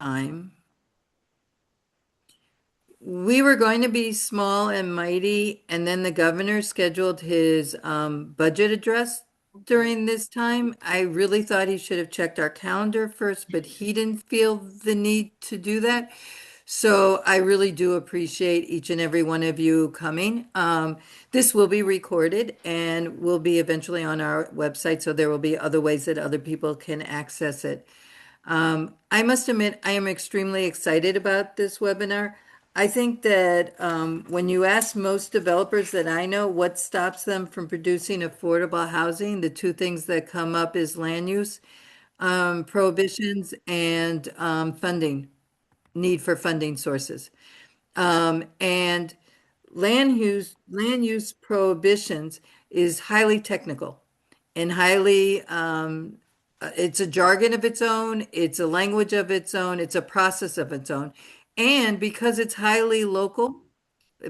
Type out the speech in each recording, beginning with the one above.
time, we were going to be small and mighty, and then the governor scheduled his budget address during this time. I really thought he should have checked our calendar first, but he didn't feel the need to do that. So I really do appreciate each and every one of you coming. This will be recorded and will be eventually on our website, so there will be other ways that other people can access it. I must admit, I am extremely excited about this webinar. I think that when you ask most developers that I know what stops them from producing affordable housing, the two things that come up is land use prohibitions and funding, need for funding sources. And land use prohibitions is highly technical and highly it's a jargon of its own, it's a language of its own, it's a process of its own. And because it's highly local,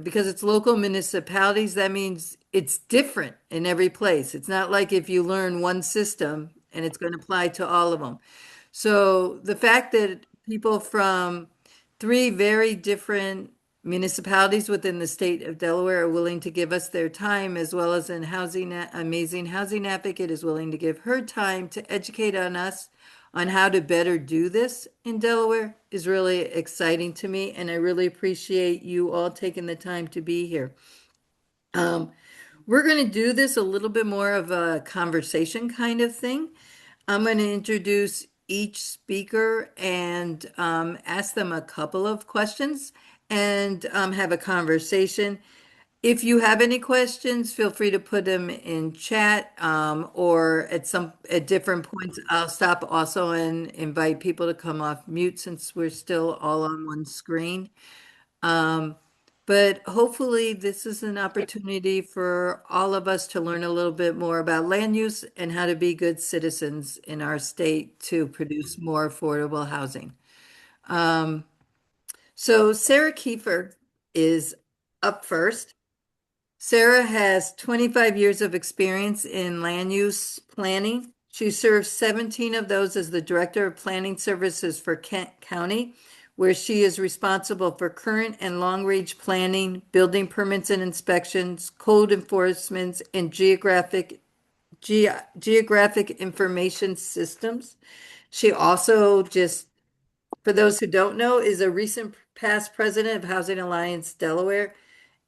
because it's local municipalities, that means it's different in every place. It's not like if you learn one system and it's going to apply to all of them. So the fact that people from three very different municipalities within the state of Delaware are willing to give us their time, as well as an amazing housing advocate is willing to give her time to educate on us on how to better do this in Delaware is really exciting to me, and I really appreciate you all taking the time to be here. Um, we're going to do this a little bit more of a conversation kind of thing. I'm going to introduce each speaker and ask them a couple of questions and have a conversation. If you have any questions, feel free to put them in chat or at different points. I'll stop also and invite people to come off mute since we're still all on one screen. Um, but hopefully, this is an opportunity for all of us to learn a little bit more about land use and how to be good citizens in our state to produce more affordable housing. Um, so, Sarah Kiefer is up first. Sarah has 25 years of experience in land use planning. She served 17 of those as the Director of Planning Services for Kent County, where she is responsible for current and long-range planning, building permits and inspections, code enforcements, and geographic information systems. She also just, for those who don't know, is a recent past president of Housing Alliance Delaware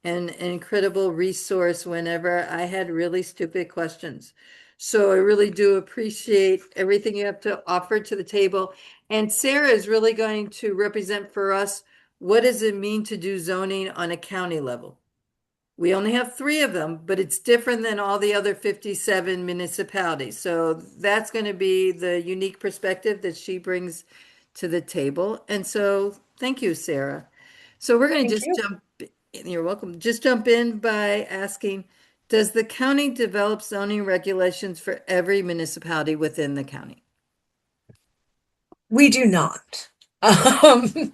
and an incredible resource whenever I had really stupid questions. So I really do appreciate everything you have to offer to the table. And Sarah is really going to represent for us what does it mean to do zoning on a county level? We only have three of them, but it's different than all the other 57 municipalities. So that's going to be the unique perspective that she brings to the table. And so thank you, Sarah. So we're going to Thank just you. jump, you're welcome. Just jump in by asking, does the county develop zoning regulations for every municipality within the county? We do not. Um,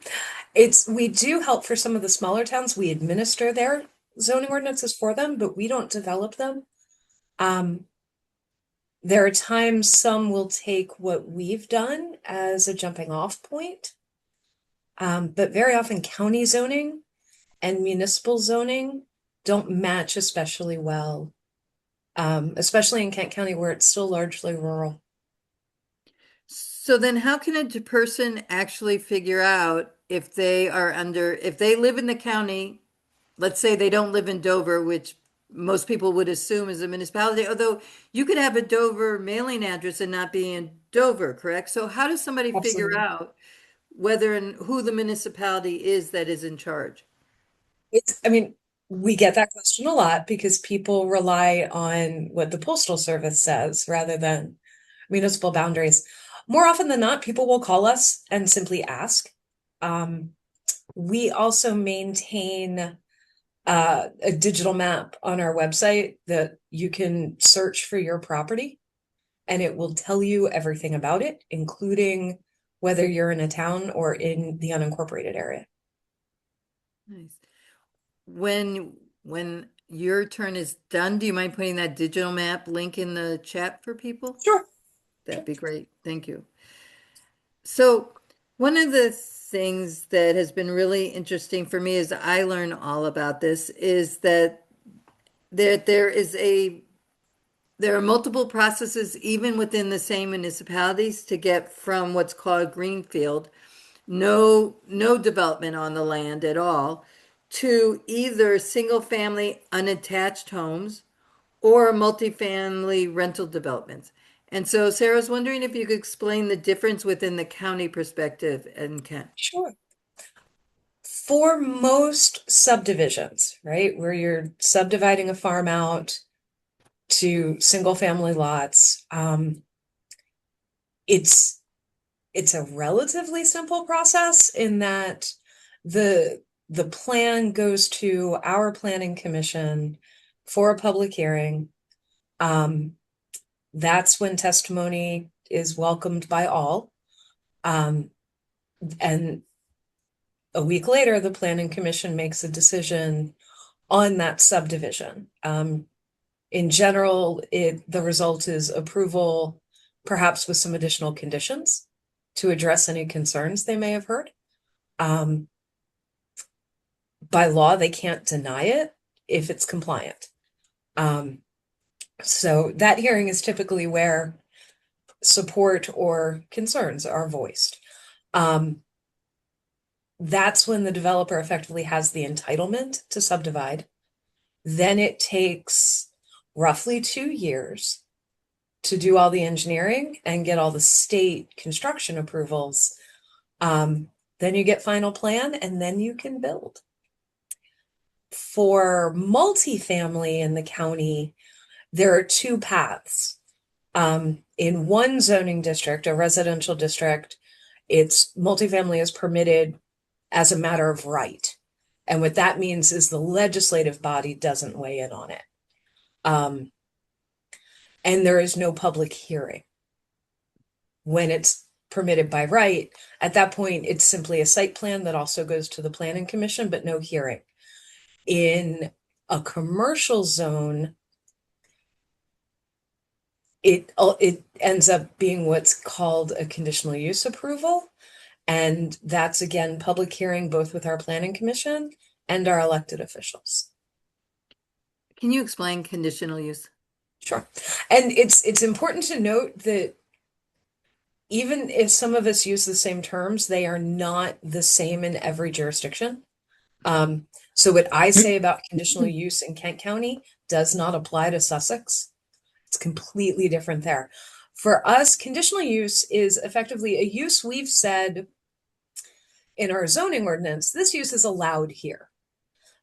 we do help for some of the smaller towns. We administer their zoning ordinances for them, but we don't develop them. Um, there are times some will take what we've done as a jumping off point. But very often county zoning and municipal zoning don't match especially well, especially in Kent County where it's still largely rural. So then how can a person actually figure out if they are under, if they live in the county, let's say they don't live in Dover, which most people would assume is a municipality, although you could have a Dover mailing address and not be in Dover, correct? So how does somebody figure Absolutely. out whether and who the municipality is that is in charge? I mean, we get that question a lot because people rely on what the Postal Service says rather than municipal boundaries. More often than not, people will call us and simply ask. Um, we also maintain a digital map on our website that you can search for your property and it will tell you everything about it, including whether you're in a town or in the unincorporated area. Nice. When your turn is done, do you mind putting that digital map link in the chat for people? Sure. That'd be great. Thank you. So One of the things that has been really interesting for me as I learn all about this is that there is a there are multiple processes even within the same municipalities to get from what's called greenfield, no development on the land at all, to either single family unattached homes or multifamily rental developments. And so Sarah was wondering if you could explain the difference within the county perspective and Kent. Sure. For most subdivisions, right, where you're subdividing a farm out to single family lots, it's it's a relatively simple process in that the plan goes to our planning commission for a public hearing. That's when testimony is welcomed by all. And a week later, the planning commission makes a decision on that subdivision. In general, the result is approval, perhaps with some additional conditions to address any concerns they may have heard. By law, they can't deny it if it's compliant. So that hearing is typically where support or concerns are voiced. That's when the developer effectively has the entitlement to subdivide. Then it takes roughly 2 years to do all the engineering and get all the state construction approvals. Then you get final plan and then you can build. For multifamily in the county, there are two paths. In one zoning district, a residential district, it's multifamily is permitted as a matter of right. And what that means is the legislative body doesn't weigh in on it. And there is no public hearing. When it's permitted by right, at that point, it's simply a site plan that also goes to the planning commission, but no hearing. In a commercial zone, it ends up being what's called a conditional use approval. And that's again, public hearing, both with our planning commission and our elected officials. Can you explain conditional use? Sure. And it's important to note that even if some of us use the same terms, they are not the same in every jurisdiction. So what I say about conditional use in Kent County does not apply to Sussex. It's completely different there. For us, conditional use is effectively a use we've said in our zoning ordinance, this use is allowed here,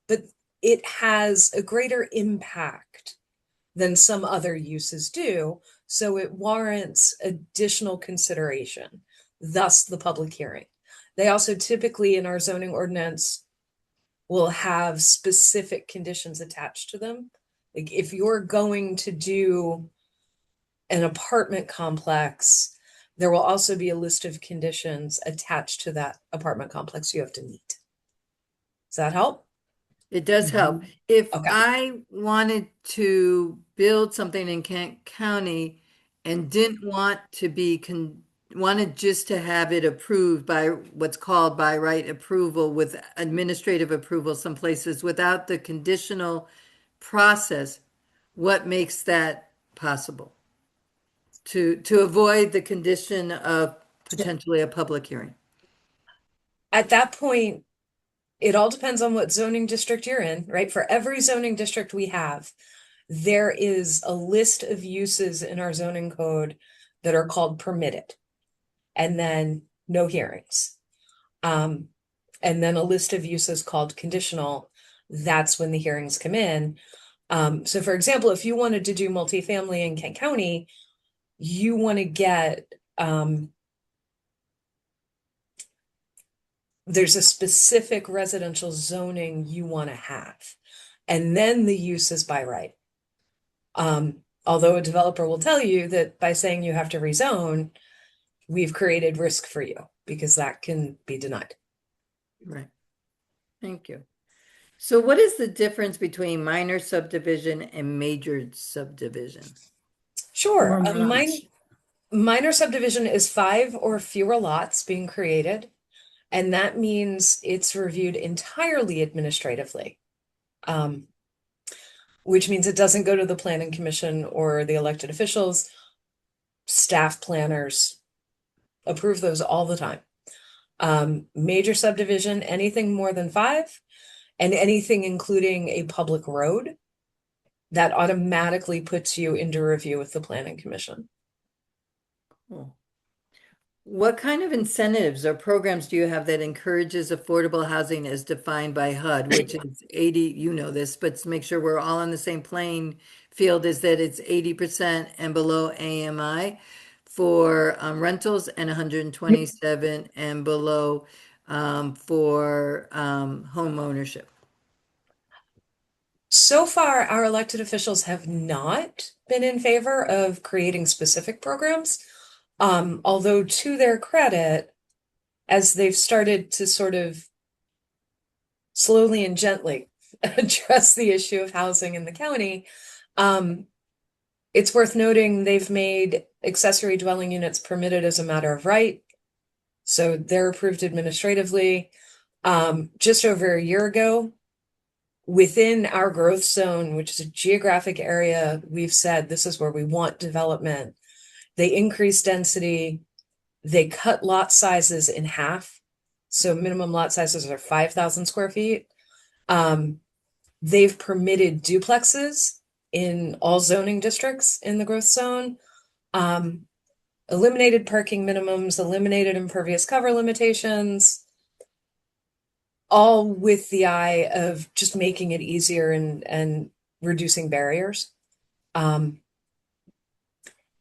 but it has a greater impact than some other uses do, so it warrants additional consideration, thus the public hearing. They also typically in our zoning ordinance will have specific conditions attached to them. Like if you're going to do an apartment complex, there will also be a list of conditions attached to that apartment complex you have to meet. Does that help? It does help. If Okay. I wanted to build something in Kent County and didn't want to be wanted just to have it approved by what's called by right approval with administrative approval some places without the conditional process, what makes that possible? To avoid the condition of potentially a public hearing. At that point, it all depends on what zoning district you're in, right? For every zoning district we have, there is a list of uses in our zoning code that are called permitted, and then no hearings. And then a list of uses called conditional. That's when the hearings come in. So for example, if you wanted to do multifamily in Kent County, you want to get, there's a specific residential zoning you want to have. And then the use is by right. Although a developer will tell you that by saying you have to rezone, we've created risk for you because that can be denied. Right. Thank you. So what is the difference between minor subdivision and major subdivision? Sure. Or A much. Minor subdivision is 5 or fewer lots being created, and that means it's reviewed entirely administratively. Um, which means it doesn't go to the planning commission or the elected officials. Staff planners approve those all the time. Major subdivision, anything more than 5, and anything including a public road, that automatically puts you into review with the planning commission. Cool. What kind of incentives or programs do you have that encourages affordable housing as defined by HUD, which is 80, you know this, but to make sure we're all on the same playing field, is that it's 80% and below AMI for rentals and 127 and below for home ownership. So far, our elected officials have not been in favor of creating specific programs. Although to their credit, as they've started to sort of slowly and gently address the issue of housing in the county, um, it's worth noting they've made accessory dwelling units permitted as a matter of right. So they're approved administratively. Just over a year ago, within our growth zone, which is a geographic area, we've said this is where we want development. They increased density. They cut lot sizes in half. So minimum lot sizes are 5,000 square feet. They've permitted duplexes in all zoning districts in the growth zone. Um, Eliminated parking minimums, eliminated impervious cover limitations, all with the eye of just making it easier and reducing barriers.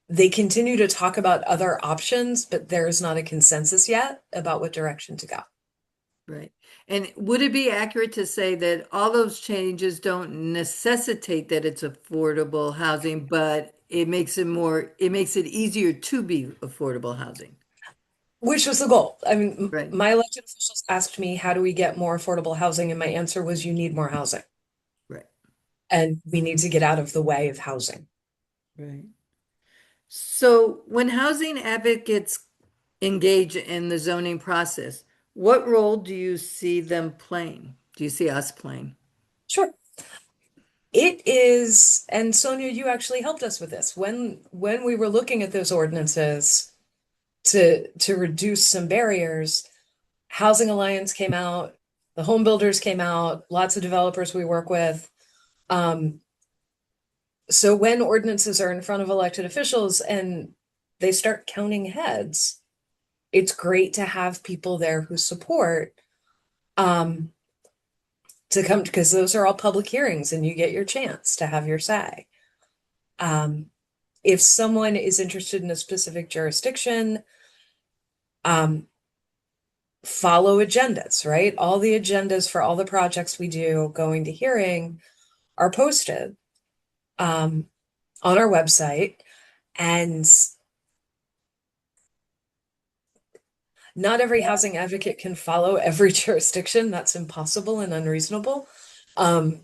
They continue to talk about other options, but there is not a consensus yet about what direction to go. Right. And would it be accurate to say that all those changes don't necessitate that it's affordable housing, but it makes it easier to be affordable housing? Which was the goal. I mean, Right, my elected officials asked me, how do we get more affordable housing? And my answer was, you need more housing. right, And we need to get out of the way of housing. right. So when housing advocates engage in the zoning process, what role do you see them playing? Do you see us playing? Sure. It is, and Sonia, you actually helped us with this. When we were looking at those ordinances to reduce some barriers, Housing Alliance came out, the home builders came out, lots of developers we work with. Um, so when ordinances are in front of elected officials and they start counting heads, it's great to have people there who support um, to come, because those are all public hearings and you get your chance to have your say. Um, if someone is interested in a specific jurisdiction, um, follow agendas, right? All the agendas for all the projects we do going to hearing are posted on our website. And not every housing advocate can follow every jurisdiction. That's impossible and unreasonable. Um,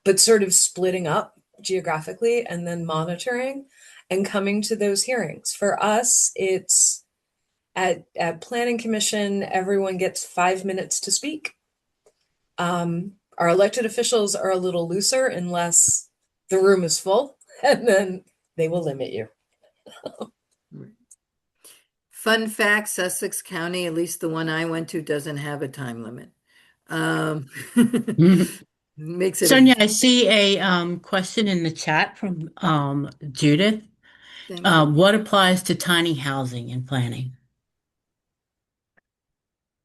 but sort of splitting up geographically and then monitoring and coming to those hearings. For us, it's at Planning Commission, everyone gets 5 minutes to speak. Our elected officials are a little looser unless the room is full, and then they will limit you. Fun fact, Sussex County, at least the one I went to, doesn't have a time limit. Um, makes it a Sonia, I see a question in the chat from Judith. thank you. What applies to tiny housing and planning?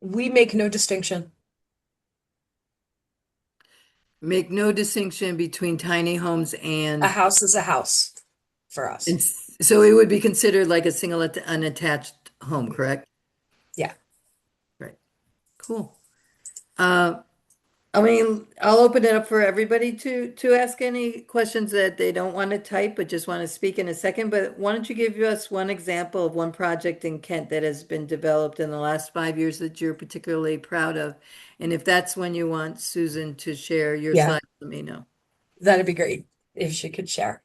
We make no distinction. Make no distinction between tiny homes A house is a house for us. so it would be considered like a single unattached home, correct? Yeah. Right. Cool. I mean, I'll open it up for everybody to ask any questions that they don't want to type, but just want to speak in a second. But why don't you give us one example of one project in Kent that has been developed in the last 5 years that you're particularly proud of? And if that's when you want Susan to share your Yeah, slide, let me know. that'd be great if she could share.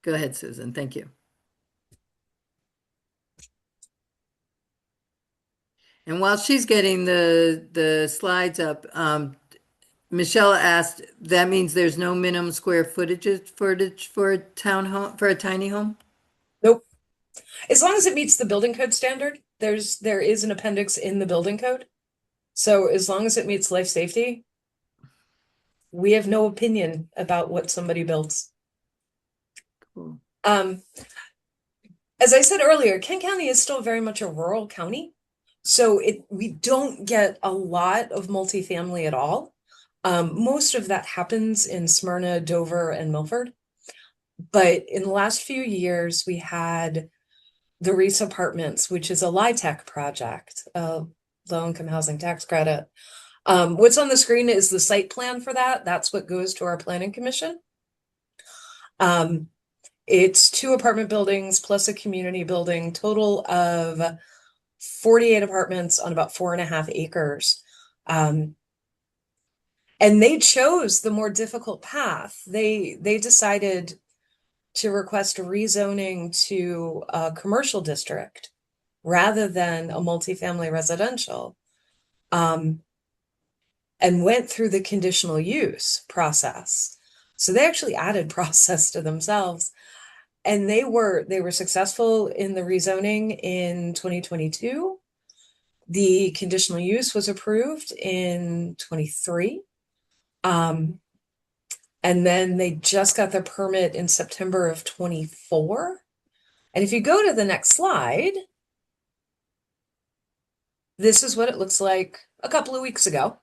Go ahead, Susan. Thank you. And while she's getting the slides up, Michelle asked, that means there's no minimum square footage for a town home, for a tiny home? Nope. As long as it meets the building code standard, there is an appendix in the building code. So as long as it meets life safety, we have no opinion about what somebody builds. Cool. As I said earlier, Kent County is still very much a rural county. So we don't get a lot of multifamily at all. Most of that happens in Smyrna, Dover, and Milford. But in the last few years, we had the Reese Apartments, which is a LIHTC project, low-income housing tax credit. What's on the screen is the site plan for that. That's what goes to our planning commission. It's 2 apartment buildings plus a community building, total of 48 apartments on about 4.5 acres. And they chose the more difficult path. They decided to request a rezoning to a commercial district rather than a multifamily residential, and went through the conditional use process. So they actually added process to themselves. And they were successful in the rezoning in 2022. The conditional use was approved in 23. And then they just got their permit in September of 24. And if you go to the next slide, this is what it looks like a couple of weeks ago.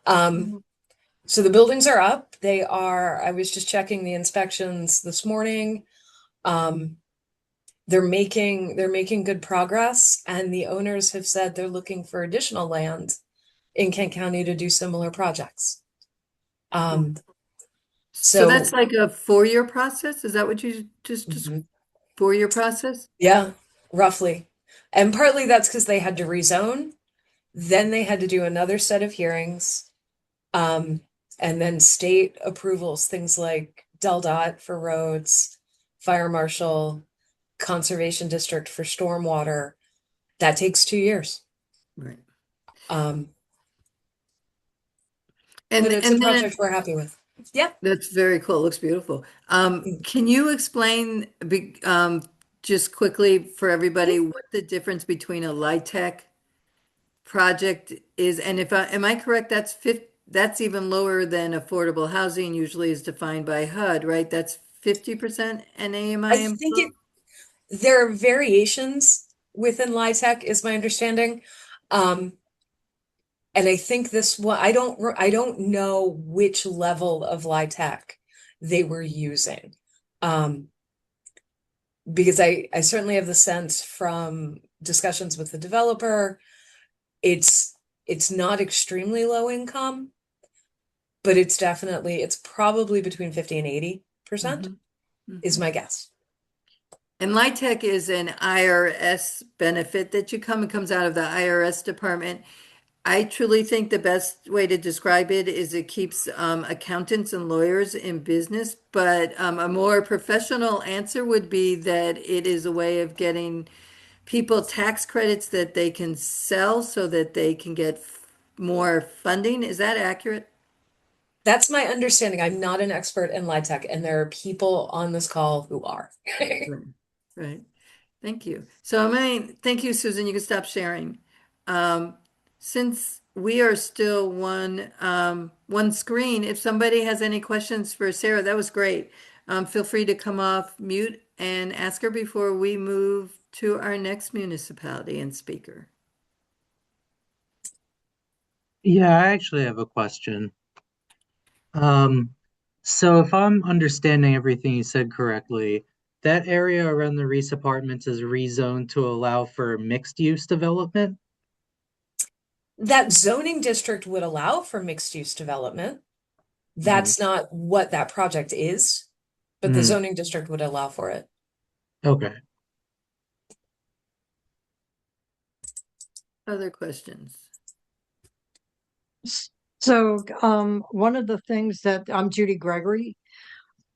So the buildings are up. I was just checking the inspections this morning. They're making good progress, and the owners have said they're looking for additional land in Kent County to do similar projects. So that's like a 4-year process? Is that what you just Mhm. 4-year process? Yeah, roughly. And partly that's because they had to rezone. Then they had to do another set of hearings. And then state approvals, things like DelDOT for roads, fire marshal, conservation district for stormwater. That takes 2 years. Right. But And it's a then project we're happy with. Yeah. that's very cool. It looks beautiful. Can you explain just quickly for everybody what the difference between a LIHTC project is? And am I correct, that's even lower than affordable housing usually is defined by HUD, right? That's 50% NAMI I and think below? there are variations within LIHTC, is my understanding. And I think this one, I don't know which level of LIHTC they were using. Because I certainly have the sense from discussions with the developer, it's not extremely low income, but it's probably between 50 and 80% is my guess. And LIHTC is an IRS benefit that it comes out of the IRS department. I truly think the best way to describe it is it keeps accountants and lawyers in business, but a more professional answer would be that it is a way of getting people tax credits that they can sell so that they can get more funding. Is that accurate? That's my understanding. I'm not an expert in LIHTC, and there are people on this call who are. Right. Right. Thank you. So thank you, Susan. You can stop sharing. Since we are still one screen, if somebody has any questions for Sarah, that was great. Feel free to come off mute and ask her before we move to our next municipality and speaker. Yeah, I actually have a question. So if I'm understanding everything you said correctly, that area around the Reese Apartments is rezoned to allow for mixed use development? That zoning district would allow for mixed use development. That's not what that project is, but the Mhm. zoning district would allow for it. Okay. Other questions? So, one of the things that I'm Judy Gregory.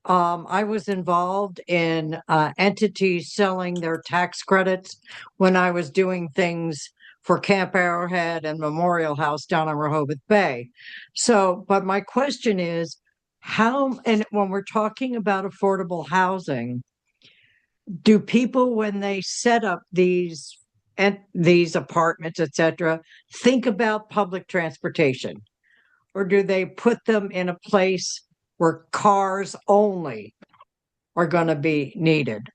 I was involved in entities selling their tax credits when I was doing things for Camp Arrowhead and Memorial House down on Rehoboth Bay. So, but my question is, how, and when we're talking about affordable housing, do people, when they set up these apartments, etc., think about public transportation? Or do they put them in a place where cars only are going to be needed?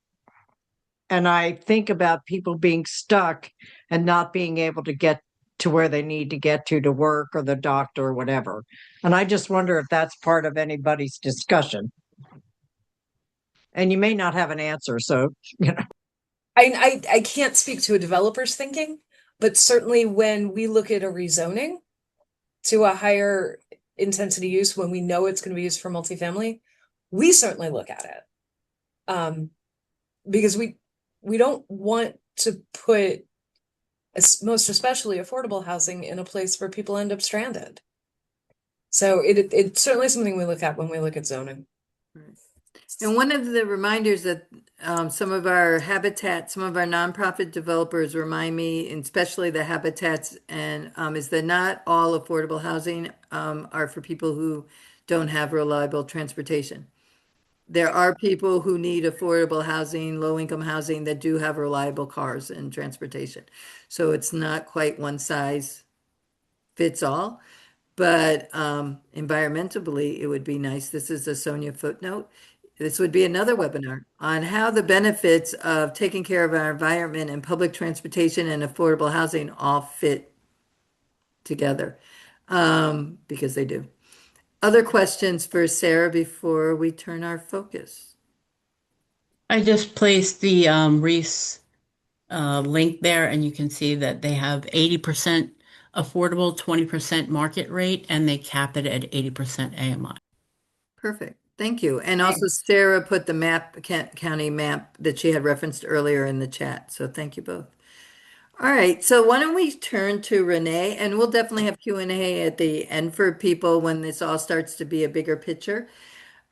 And I think about people being stuck and not being able to get to where they need to get to work or the doctor or whatever. And I just wonder if that's part of anybody's discussion. And you may not have an answer, so I can't speak to a developer's thinking, but certainly when we look at a rezoning to a higher intensity use, when we know it's going to be used for multifamily, we certainly look at it. Because we don't want to put most especially affordable housing in a place where people end up stranded. So it's certainly something we look at when we look at zoning. And one of the reminders that some of our nonprofit developers remind me, and especially the habitats, and is that not all affordable housing are for people who don't have reliable transportation. There are people who need affordable housing, low-income housing that do have reliable cars and transportation. So it's not quite one size fits all, but environmentally, it would be nice. This is a Sonia footnote. This would be another webinar on how the benefits of taking care of our environment and public transportation and affordable housing all fit together, because they do. Other questions for Sarah before we turn our focus? I just placed the Reese link there, and you can see that they have 80% affordable, 20% market rate, and they cap it at 80% AMI. Perfect. Thank you. And also Sarah put the county map that she had referenced earlier in the chat. So thank you both. All right. So why don't we turn to Renee, and we'll definitely have Q&A at the end for people when this all starts to be a bigger picture.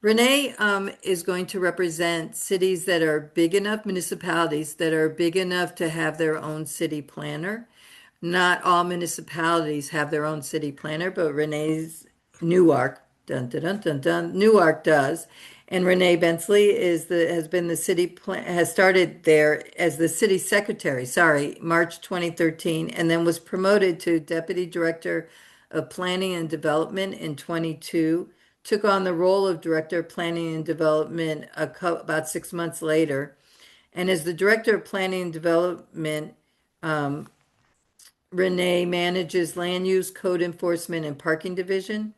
Renee is going to represent cities that are big enough, municipalities that are big enough to have their own city planner. Not all municipalities have their own city planner, but Renee's Newark, dun dun dun dun dun, Newark does. And Renee Bensley has started there as the city secretary, March 2013, and then was promoted to deputy director of planning and development in 22. Took on the role of director of planning and development about 6 months later, and as the director of planning and development, Renee manages land use, code enforcement, and parking division.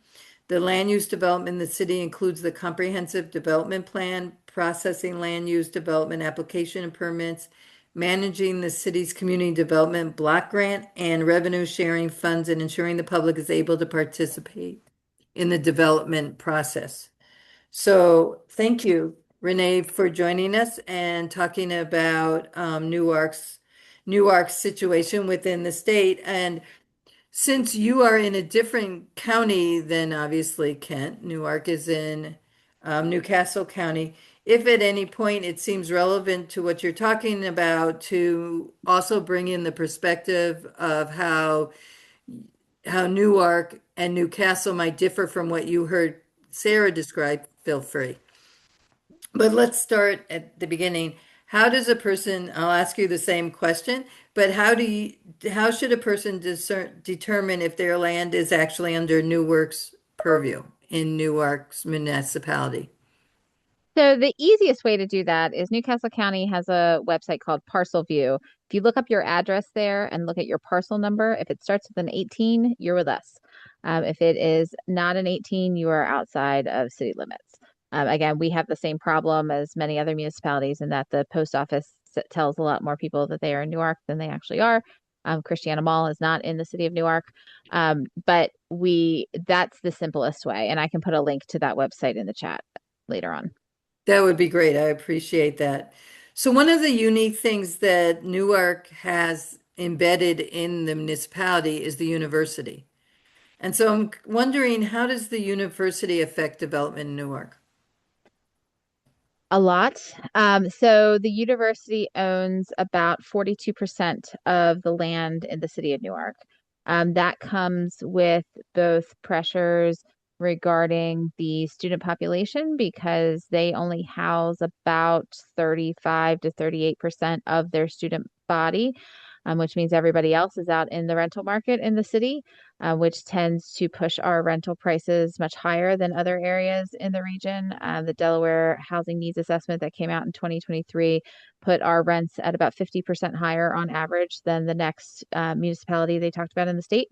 The land use development in the city includes the comprehensive development plan, processing land use development application and permits, managing the city's community development block grant and revenue sharing funds, and ensuring the public is able to participate in the development process. So thank you, Renee, for joining us and talking about Newark's situation within the state. And since you are in a different county than obviously Kent, Newark is in Newcastle County. If at any point it seems relevant to what you're talking about, to also bring in the perspective of how Newark and Newcastle might differ from what you heard Sarah describe, feel free. But let's start at the beginning. How does a person, I'll ask you the same question, but how should a person determine if their land is actually under Newark's purview in Newark's municipality? So the easiest way to do that is Newcastle County has a website called Parcel View. If you look up your address there and look at your parcel number, if it starts with an 18, you're with us. If it is not an 18, you are outside of city limits. Again, we have the same problem as many other municipalities in that the post office tells a lot more people that they are in Newark than they actually are. Christiana Mall is not in the city of Newark, but that's the simplest way. And I can put a link to that website in the chat later on. That would be great. I appreciate that. So one of the unique things that Newark has embedded in the municipality is the university. And so I'm wondering, how does the university affect development in Newark? A lot. So the university owns about 42% of the land in the city of Newark. That comes with both pressures regarding the student population because they only house about 35 to 38% of their student body, which means everybody else is out in the rental market in the city, which tends to push our rental prices much higher than other areas in the region. The Delaware Housing Needs Assessment that came out in 2023 put our rents at about 50% higher on average than the next municipality they talked about in the state.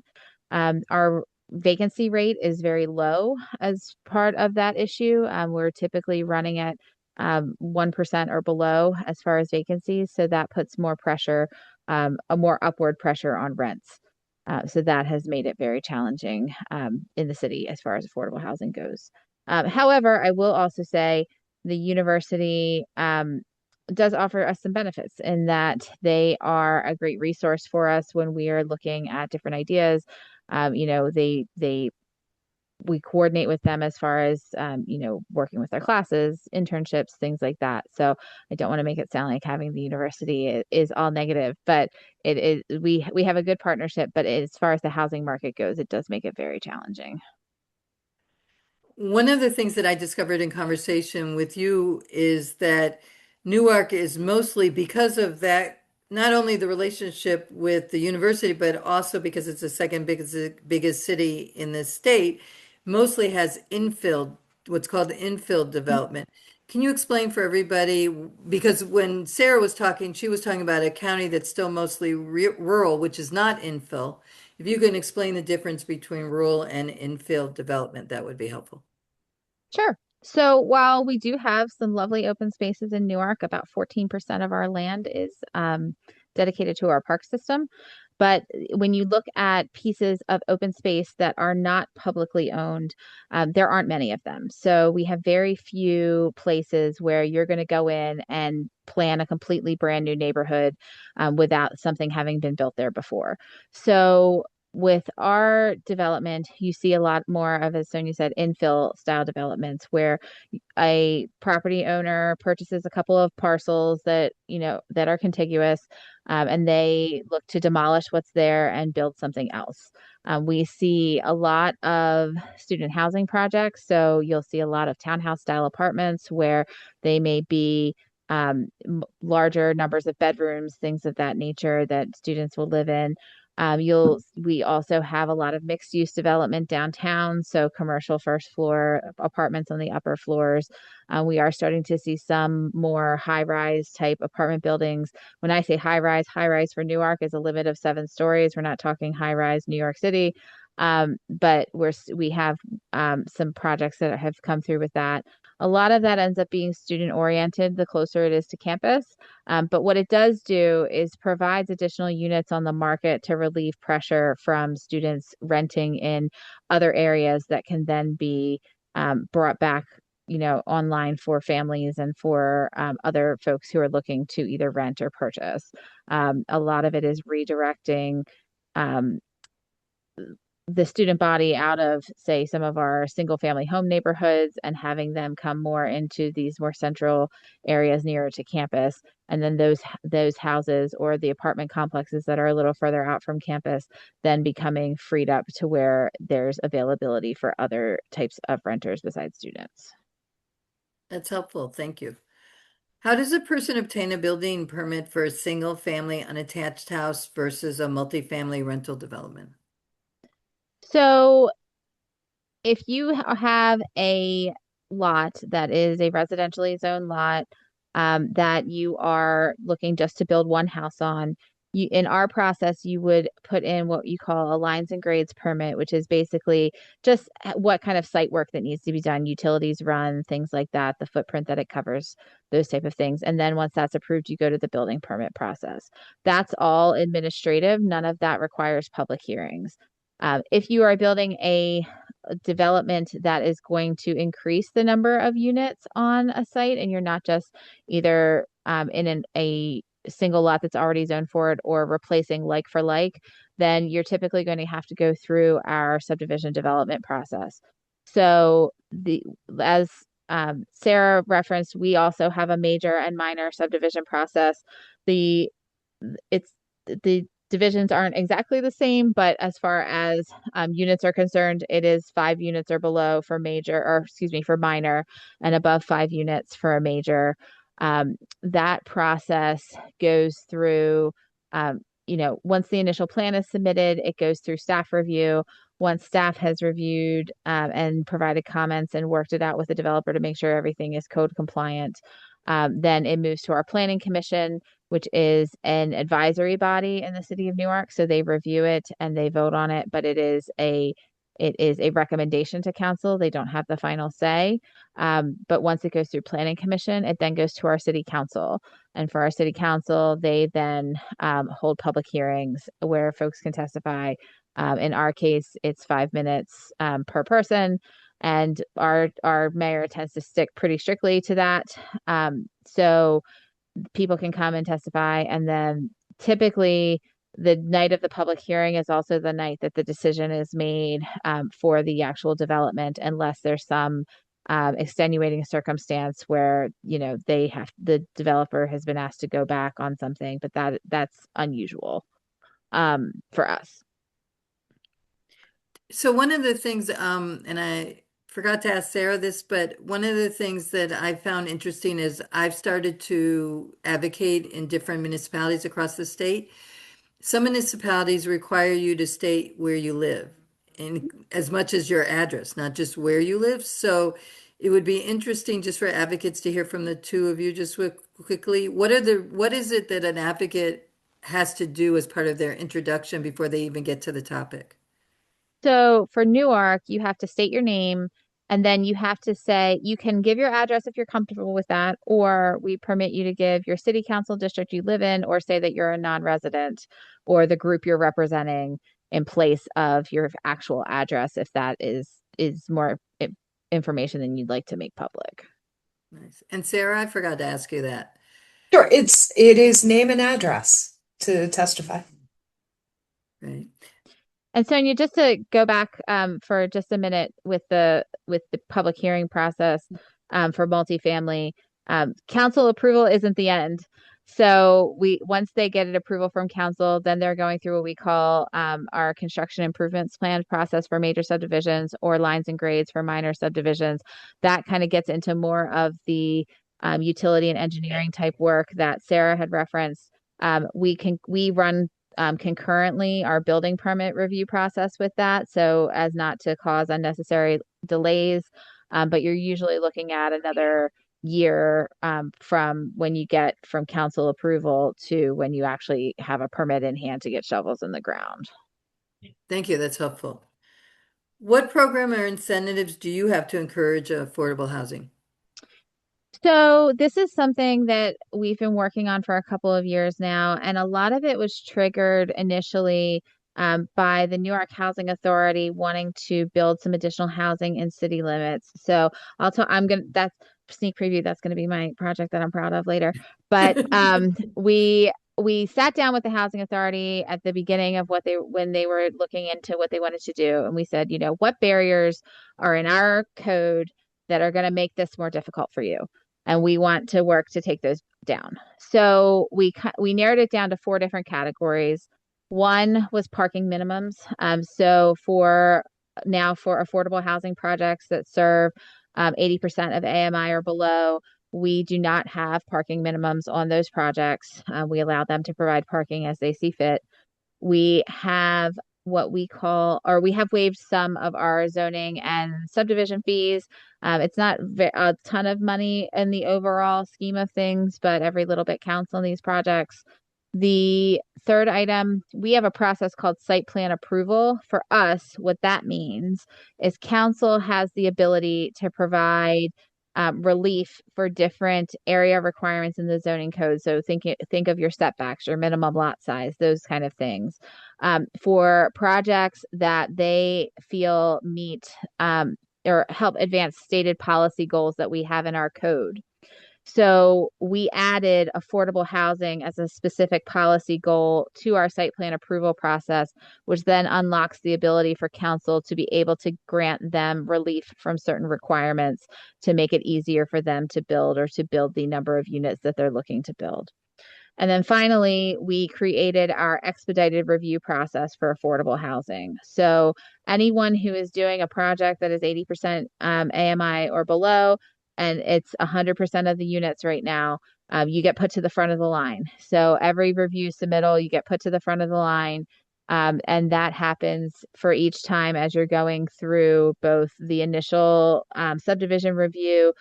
Our vacancy rate is very low as part of that issue. We're typically running at 1% or below as far as vacancies. So that puts more pressure, a more upward pressure on rents. So that has made it very challenging in the city as far as affordable housing goes. However, I will also say the university does offer us some benefits in that they are a great resource for us when we are looking at different ideas. We coordinate with them as far as working with their classes, internships, things like that. So I don't want to make it sound like having the university is all negative, but it is we have a good partnership, but as far as the housing market goes, it does make it very challenging. One of the things that I discovered in conversation with you is that Newark is mostly because of that, not only the relationship with the university, but also because it's the second biggest city in the state, mostly has infill, what's called infill development. Can you explain for everybody? Because when Sarah was talking, she was talking about a county that's still mostly rural, which is not infill. If you can explain the difference between rural and infill development, that would be helpful. Sure. So while we do have some lovely open spaces in Newark, about 14% of our land is dedicated to our park system. But when you look at pieces of open space that are not publicly owned, there aren't many of them. So we have very few places where you're going to go in and plan a completely brand new neighborhood without something having been built there before. So with our development, you see a lot more of, as Sonia said, infill style developments where a property owner purchases a couple of parcels that are contiguous, and they look to demolish what's there and build something else. We see a lot of student housing projects, so you'll see a lot of townhouse style apartments where they may be larger numbers of bedrooms, things of that nature that students will live in. We also have a lot of mixed use development downtown, so commercial first floor apartments on the upper floors. We are starting to see some more high rise type apartment buildings. When I say high rise for Newark is a limit of 7 stories. We're not talking high rise New York City. But we have some projects that have come through with that. A lot of that ends up being student oriented the closer it is to campus. But what it does do is provides additional units on the market to relieve pressure from students renting in other areas that can then be brought back, online for families and for other folks who are looking to either rent or purchase. A lot of it is redirecting um, the student body out of, say, some of our single family home neighborhoods and having them come more into these more central areas nearer to campus. And then those houses or the apartment complexes that are a little further out from campus then becoming freed up to where there's availability for other types of renters besides students. That's helpful. Thank you. How does a person obtain a building permit for a single family unattached house versus a multifamily rental development? So if you have a lot that is a residentially zoned lot that you are looking just to build one house on, in our process, you would put in what you call a lines and grades permit, which is basically just what kind of site work that needs to be done, utilities run, things like that, the footprint that it covers, those type of things. And then once that's approved, you go to the building permit process. That's all administrative. None of that requires public hearings. If you are building a development that is going to increase the number of units on a site, and you're not just either in a single lot that's already zoned for it or replacing like for like, then you're typically going to have to go through our subdivision development process. So as Sarah referenced, we also have a major and minor subdivision process. The it's the divisions aren't exactly the same, but as far as units are concerned, it is 5 units or below for major, or excuse me, for minor, and above 5 units for a major. That process goes through, once the initial plan is submitted, it goes through staff review. Once staff has reviewed and provided comments and worked it out with the developer to make sure everything is code compliant, then it moves to our planning commission, which is an advisory body in the city of Newark. So they review it and they vote on it, but it is a recommendation to council. They don't have the final say. But once it goes through planning commission, it then goes to our city council. And for our city council, they then hold public hearings where folks can testify. In our case, it's 5 minutes per person. And our mayor tends to stick pretty strictly to that. So people can come and testify. And then typically the night of the public hearing is also the night that the decision is made for the actual development, unless there's some extenuating circumstance where, the developer has been asked to go back on something, but that's unusual for us. So one of the things, and I forgot to ask Sarah this, but one of the things that I found interesting is I've started to advocate in different municipalities across the state. Some municipalities require you to state where you live, in as much as your address, not just where you live. So it would be interesting just for advocates to hear from the two of you just quickly. What is it that an advocate has to do as part of their introduction before they even get to the topic? So for Newark, you have to state your name, and then you have to say, you can give your address if you're comfortable with that, or we permit you to give your city council district you live in, or say that you're a non-resident or the group you're representing in place of your actual address, if that is more information than you'd like to make public. Nice. And Sarah, I forgot to ask you that. Sure, it is name and address to testify. Right. And Sonia, just to go back for just a minute with the public hearing process for multifamily, council approval isn't the end. So once they get an approval from council, then they're going through what we call our construction improvements plan process for major subdivisions, or lines and grades for minor subdivisions. That kind of gets into more of the utility and engineering type work that Sarah had referenced. We run concurrently our building permit review process with that, so as not to cause unnecessary delays. But you're usually looking at another year from when you get from council approval to when you actually have a permit in hand to get shovels in the ground. Thank you. That's helpful. What program or incentives do you have to encourage affordable housing? So this is something that we've been working on for a couple of years now, and a lot of it was triggered initially by the New York Housing Authority wanting to build some additional housing in city limits. So that's sneak preview. That's gonna be my project that I'm proud of later. But we sat down with the Housing Authority at the beginning of when they were looking into what they wanted to do, and we said, what barriers are in our code that are going to make this more difficult for you? And we want to work to take those down. So we narrowed it down to 4 different categories. One was parking minimums. So for affordable housing projects that serve 80% of AMI or below, we do not have parking minimums on those projects. We allow them to provide parking as they see fit. We have we have waived some of our zoning and subdivision fees. It's not a ton of money in the overall scheme of things, but every little bit counts on these projects. The third item, we have a process called site plan approval. For us, what that means is council has the ability to provide relief for different area requirements in the zoning code. So think of your setbacks, your minimum lot size, those kind of things, for projects that they feel meet or help advance stated policy goals that we have in our code. So we added affordable housing as a specific policy goal to our site plan approval process, which then unlocks the ability for council to be able to grant them relief from certain requirements to make it easier for them to build or to build the number of units that they're looking to build. And then finally, we created our expedited review process for affordable housing. So anyone who is doing a project that is 80% AMI or below, and it's 100% of the units right now, you get put to the front of the line. So every review submittal, you get put to the front of the line. And that happens for each time as you're going through both the initial subdivision review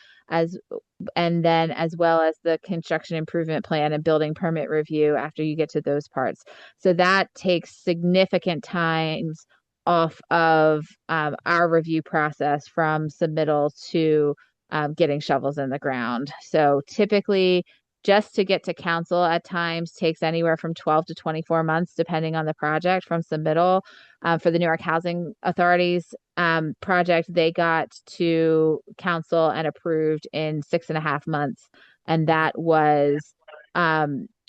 and then as well as the construction improvement plan and building permit review after you get to those parts. So that takes significant times off of our review process from submittal to getting shovels in the ground. So typically, just to get to council at times takes anywhere from 12 to 24 months, depending on the project from submittal. For the Newark Housing Authority's project, they got to council and approved in 6.5 months. And that was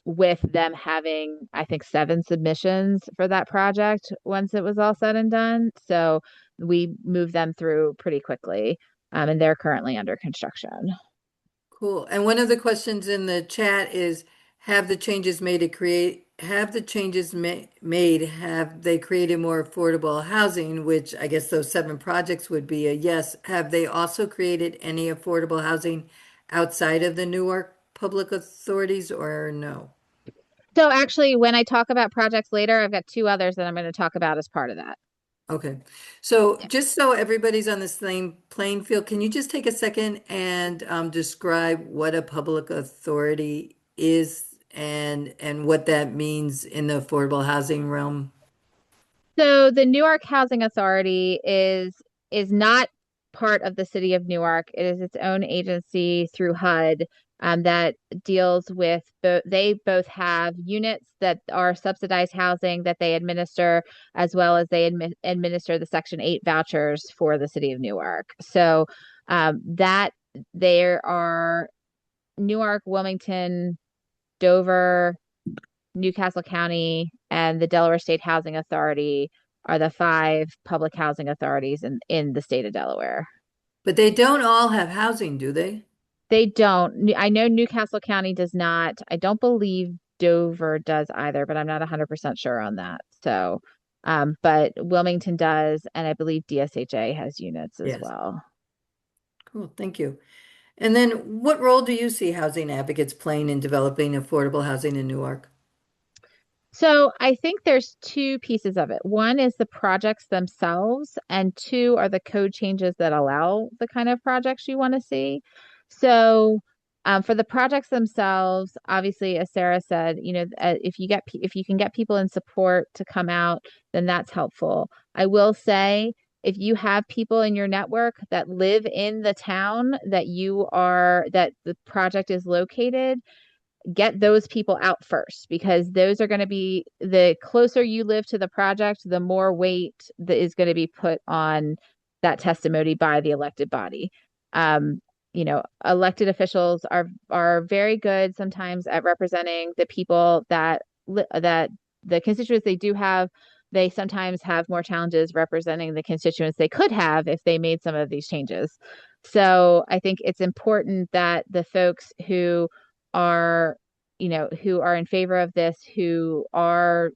with them having, I think, 7 submissions for that project once it was all said and done. So we moved them through pretty quickly. And they're currently under construction. Cool. And one of the questions in the chat is, have the changes made to create, have the changes made, have they created more affordable housing, which I guess those 7 projects would be a yes. Have they also created any affordable housing outside of the Newark Public Authorities or no? So actually, when I talk about projects later, I've got 2 others that I'm going to talk about as part of that. Okay, so just so everybody's on the same playing field, can you just take a second and describe what a public authority is and what that means in the affordable housing realm? So the Newark Housing Authority is not part of the city of Newark. It is its own agency through HUD that deals with they both have units that are subsidized housing that they administer, as well as they administer the Section 8 vouchers for the city of Newark. So that there are Newark, Wilmington, Dover, Newcastle County, and the Delaware State Housing Authority are the 5 public housing authorities in the state of Delaware. But they don't all have housing, do they? They don't. I know Newcastle County does not. I don't believe Dover does either, but I'm not 100% sure on that. So, but Wilmington does, and I believe DSHA has units as Yes. well. Cool, thank you. And then what role do you see housing advocates playing in developing affordable housing in Newark? So I think there's 2 pieces of it. One is the projects themselves, and 2 are the code changes that allow the kind of projects you want to see. So for the projects themselves, obviously, as Sarah said, if you can get people in support to come out, then that's helpful. I will say, if you have people in your network that live in the town that the project is located, get those people out first, because those are going to be, the closer you live to the project, the more weight that is going to be put on that testimony by the elected body. Elected officials are very good sometimes at representing the people that the constituents they do have. They sometimes have more challenges representing the constituents they could have if they made some of these changes. So I think it's important that the folks who are in favor of this, who are,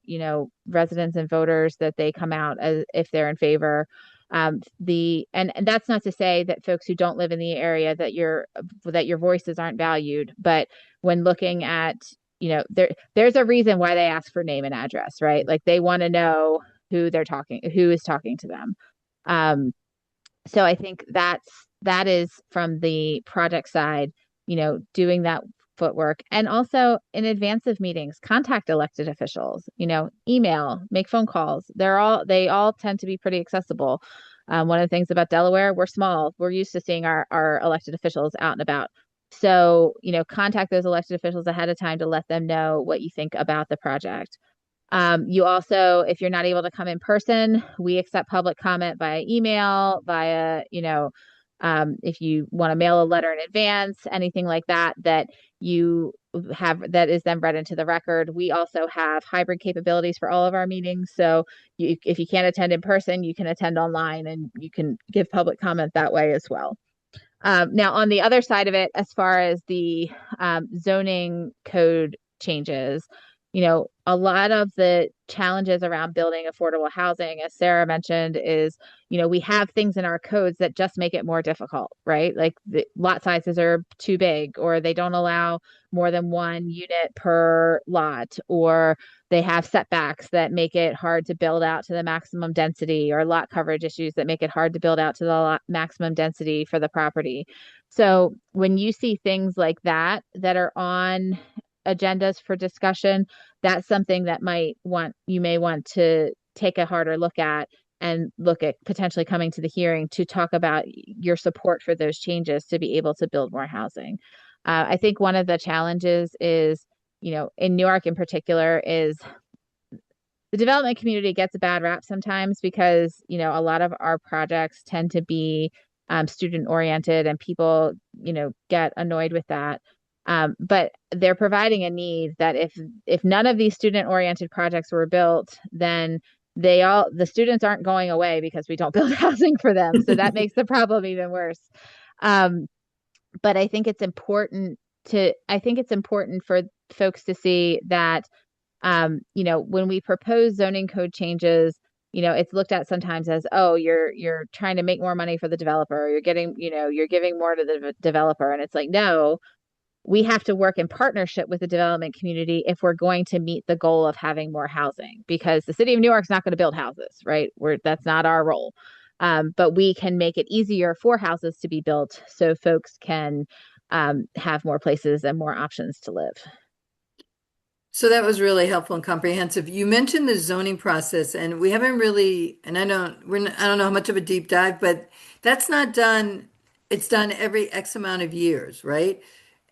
residents and voters, that they come out as if they're in favor. And that's not to say that folks who don't live in the area that your voices aren't valued, but when looking at, there's a reason why they ask for name and address, right? Like, they want to know who is talking to them. So I think that is from the project side, doing that footwork. And also, in advance of meetings, contact elected officials, email, make phone calls. They all tend to be pretty accessible. One of the things about Delaware, we're small. We're used to seeing our elected officials out and about. So, contact those elected officials ahead of time to let them know what you think about the project. You also, if you're not able to come in person, we accept public comment via email, via, If you want to mail a letter in advance, anything like that, that you have that is then read into the record. We also have hybrid capabilities for all of our meetings. So if you can't attend in person, you can attend online and you can give public comment that way as well. Now, on the other side of it, as far as the zoning code changes, a lot of the challenges around building affordable housing, as Sarah mentioned, is, we have things in our codes that just make it more difficult, right? Like the lot sizes are too big, or they don't allow more than one unit per lot, or they have setbacks that make it hard to build out to the maximum density, or lot coverage issues that make it hard to build out to the maximum density for the property. So when you see things like that are on agendas for discussion, that's something that you may want to take a harder look at and look at potentially coming to the hearing to talk about your support for those changes to be able to build more housing. I think one of the challenges is, in Newark in particular, is the development community gets a bad rap sometimes because, a lot of our projects tend to be student oriented, and people, get annoyed with that. But they're providing a need that if none of these student oriented projects were built, then the students aren't going away because we don't build housing for them. So that makes the problem even worse. But I think it's important for folks to see that, when we propose zoning code changes, it's looked at sometimes as, oh, you're trying to make more money for the developer, or you're giving more to the developer. And it's like, no, we have to work in partnership with the development community if we're going to meet the goal of having more housing, because the city of Newark is not going to build houses, right? That's not our role. But we can make it easier for houses to be built so folks can have more places and more options to live. So that was really helpful and comprehensive. You mentioned the zoning process, and we haven't really, and I don't know how much of a deep dive, but that's not done. It's done every X amount of years, right?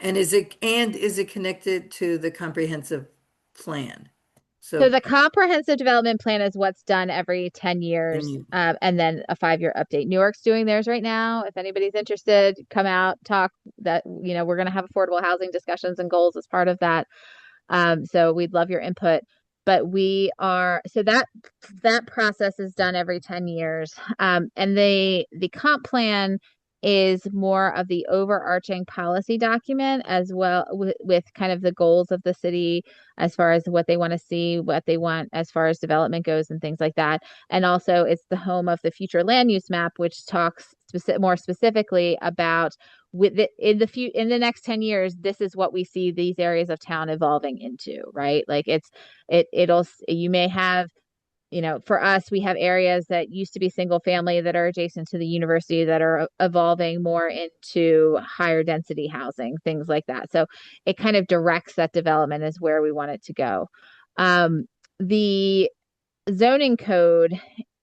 And is it connected to the comprehensive plan? So the comprehensive development plan is what's done every 10 years, you- and then a 5-year update. Newark's doing theirs right now. If anybody's interested, come out, talk. That, we're going to have affordable housing discussions and goals as part of that. So we'd love your input. But so that process is done every 10 years. And the comp plan is more of the overarching policy document, as well with kind of the goals of the city as far as what they want to see, what they want as far as development goes and things like that. And also it's the home of the future land use map, which talks more specifically about in the next 10 years, this is what we see these areas of town evolving into, right? Like you may have, for us, we have areas that used to be single family that are adjacent to the university that are evolving more into higher density housing, things like that. So it kind of directs that development as where we want it to go. The zoning code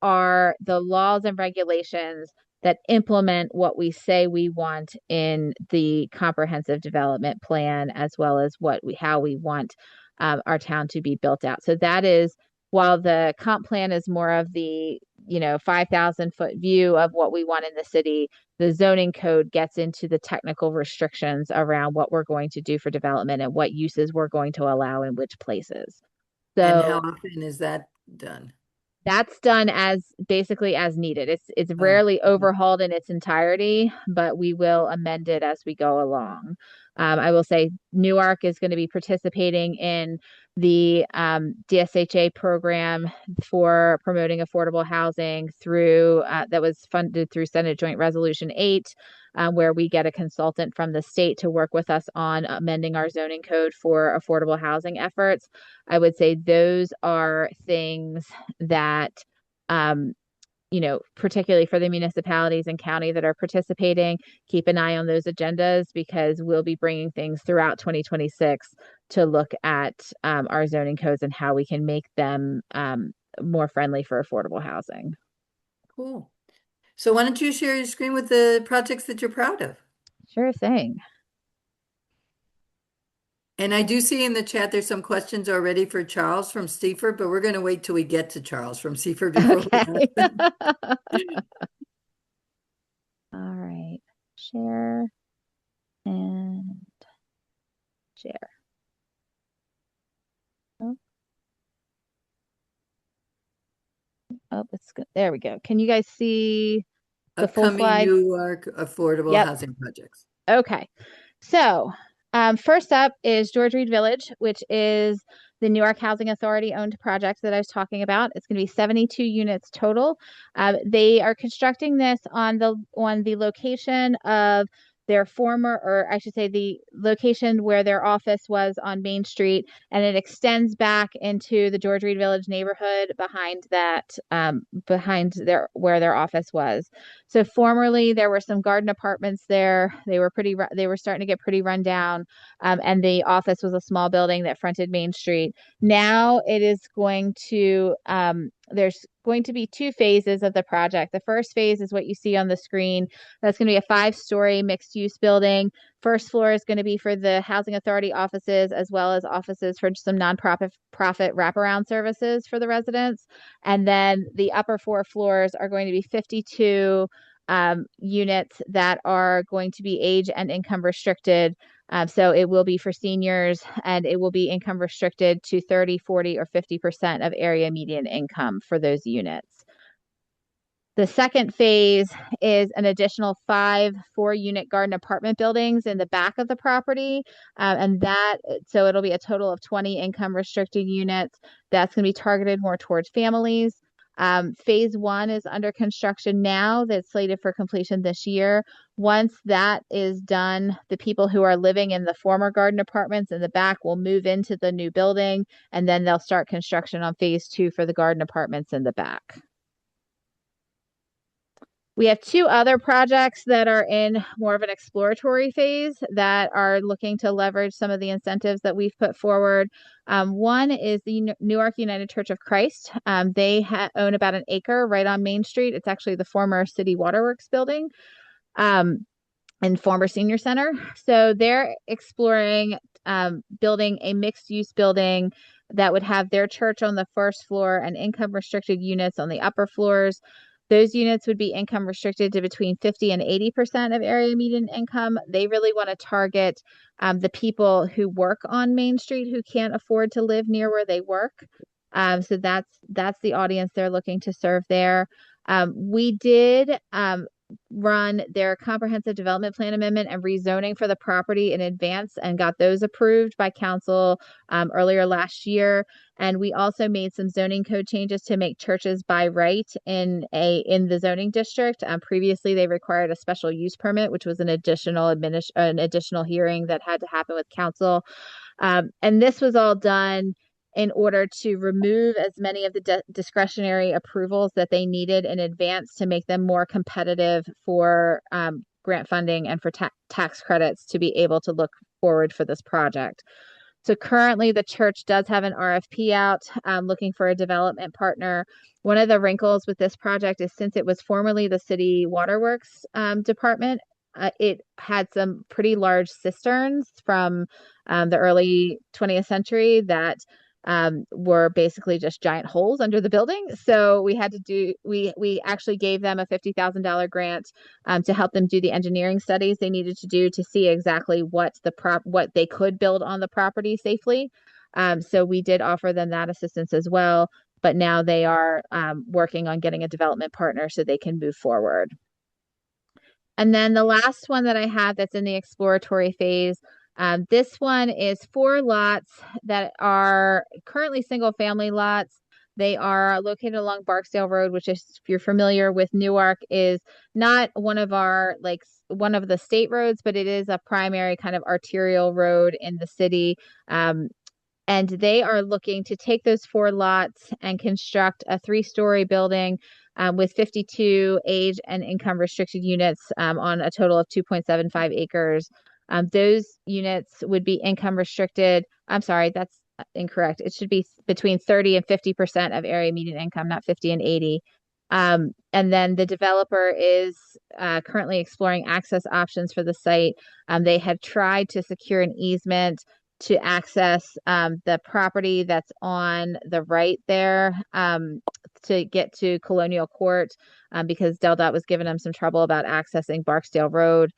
are the laws and regulations that implement what we say we want in the comprehensive development plan, as well as how we want our town to be built out. So that is, while the comp plan is more of the 5,000-foot view of what we want in the city, the zoning code gets into the technical restrictions around what we're going to do for development and what uses we're going to allow in which places. And how So often is that done? that's done basically as needed. It's rarely overhauled in its entirety, but we will amend it as we go along. I will say Newark is going to be participating in the DSHA program for promoting affordable housing that was funded through Senate Joint Resolution 8, where we get a consultant from the state to work with us on amending our zoning code for affordable housing efforts. I would say those are things that, particularly for the municipalities and county that are participating, keep an eye on those agendas, because we'll be bringing things throughout 2026 to look at our zoning codes and how we can make them more friendly for affordable housing. Cool. So why don't you share your screen with the projects that you're proud of? Sure thing. And I do see in the chat there's some questions already for Charles from Seaford, but we're going to wait till we get to Charles from Seaford before we Okay. ask them. All right. share and share. Oh, oh, it's good. There we go. Can you guys see the full Upcoming slide? Newark affordable Yep. housing projects. Okay. So, first up is George Reed Village, which is the Newark Housing Authority owned project that I was talking about. It's going to be 72 units total. They are constructing this on the location of their former, or I should say, the location where their office was on Main Street, and it extends back into the George Reed Village neighborhood behind that, behind where their office was. So formerly there were some garden apartments there. They were starting to get pretty run down. And the office was a small building that fronted Main Street. Now it is going to, there's going to be two phases of the project. The first phase is what you see on the screen. That's going to be a 5-story mixed use building. First floor is going to be for the Housing Authority offices, as well as offices for some nonprofit wraparound services for the residents. And then the upper 4 floors are going to be 52 units that are going to be age and income restricted. So it will be for seniors, and it will be income restricted to 30, 40, or 50% of area median income for those units. The second phase is an additional 5 4-unit garden apartment buildings in the back of the property. So it'll be a total of 20 income restricted units. That's going to be targeted more towards families. Phase 1 is under construction now. That's slated for completion this year. Once that is done, the people who are living in the former garden apartments in the back will move into the new building, and then they'll start construction on phase 2 for the garden apartments in the back. We have 2 other projects that are in more of an exploratory phase that are looking to leverage some of the incentives that we've put forward. One is the Newark United Church of Christ. They own about an acre right on Main Street. It's actually the former City Waterworks building and former senior center. So they're exploring building a mixed-use building that would have their church on the first floor and income restricted units on the upper floors. Those units would be income restricted to between 50 and 80% of area median income. They really want to target the people who work on Main Street who can't afford to live near where they work. So that's the audience they're looking to serve there. We did run their comprehensive development plan amendment and rezoning for the property in advance and got those approved by council earlier last year. And we also made some zoning code changes to make churches by right in the zoning district. Previously, they required a special use permit, which was an additional hearing that had to happen with council. And this was all done in order to remove as many of the discretionary approvals that they needed in advance to make them more competitive for grant funding and for tax credits to be able to look forward for this project. So currently the church does have an RFP out looking for a development partner. One of the wrinkles with this project is since it was formerly the City Waterworks department, it had some pretty large cisterns from the early 20th century that were basically just giant holes under the building. So we actually gave them a $50,000 grant to help them do the engineering studies they needed to do to see exactly what they could build on the property safely. So we did offer them that assistance as well, but now they are working on getting a development partner so they can move forward. And then the last one that I have that's in the exploratory phase, this one is 4 lots that are currently single family lots. They are located along Barksdale Road, which is, if you're familiar with Newark, is not one of the state roads, but it is a primary kind of arterial road in the city. And they are looking to take those 4 lots and construct a 3-story building with 52 age and income restricted units on a total of 2.75 acres. Those units would be income restricted. I'm sorry, that's incorrect. It should be between 30 and 50% of area median income, not 50 and 80. And then the developer is currently exploring access options for the site. They had tried to secure an easement to access the property that's on the right there to get to Colonial Court because DelDOT was giving them some trouble about accessing Barksdale Road.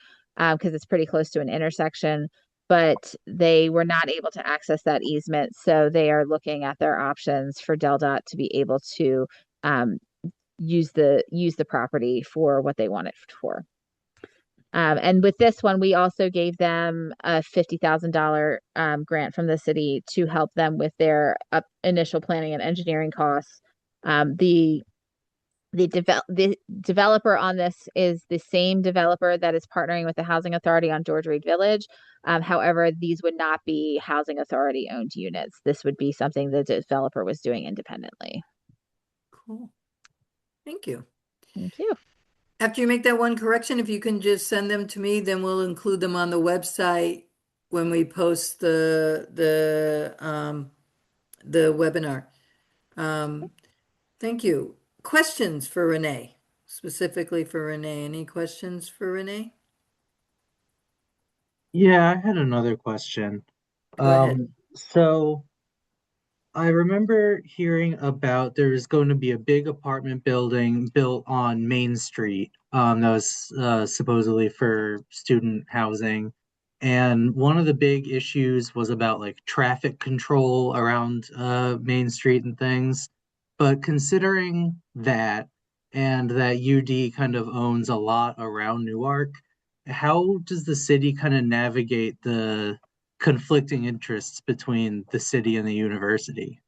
because it's pretty close to an intersection, but they were not able to access that easement. So they are looking at their options for DelDOT to be able to um, use the property for what they want it for. And with this one, we also gave them a $50,000 grant from the city to help them with their initial planning and engineering costs. The developer on this is the same developer that is partnering with the Housing Authority on George Reed Village. However, these would not be Housing Authority owned units. This would be something the developer was doing independently. Cool. Thank you. Thank you. After you make that one correction, if you can just send them to me, then we'll include them on the website when we post the webinar. Thank you. Questions for Renee, specifically for Renee. Any questions for Renee? Yeah, I had another question. Go ahead. So I remember hearing about there's going to be a big apartment building built on Main Street, that was supposedly for student housing. And one of the big issues was about like traffic control around Main Street and things. But considering that and that UD kind of owns a lot around Newark, how does the city kind of navigate the conflicting interests between the city and the university?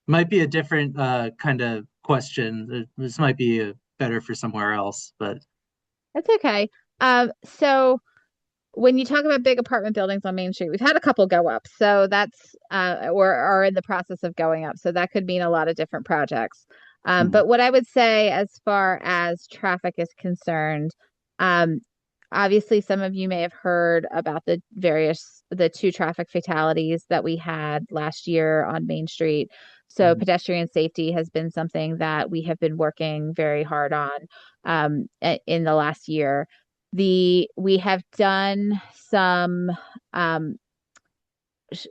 Might be a different kind of question. This might be better for somewhere else, but That's okay. So when you talk about big apartment buildings on Main Street, we've had a couple go up. So that's or are in the process of going up. So that could mean a lot of different projects. But what I would say as far as traffic is concerned, obviously some of you may have heard about the two traffic fatalities that we had last year on Main Street. So pedestrian safety has been something that we have been working very hard on in the last year. We have done some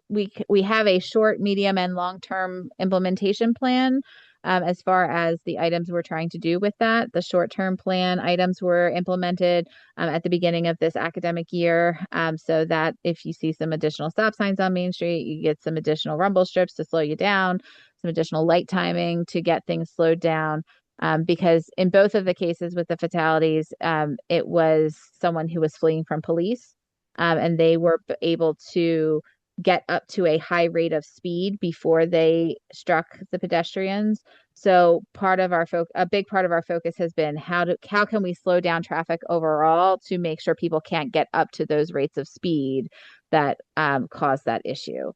we have a short, medium, and long-term implementation plan as far as the items we're trying to do with that. The short-term plan items were implemented at the beginning of this academic year, so that if you see some additional stop signs on Main Street, you get some additional rumble strips to slow you down, some additional light timing to get things slowed down. Because in both of the cases with the fatalities, it was someone who was fleeing from police, and they were able to get up to a high rate of speed before they struck the pedestrians. So a big part of our focus has been how can we slow down traffic overall to make sure people can't get up to those rates of speed that cause that issue.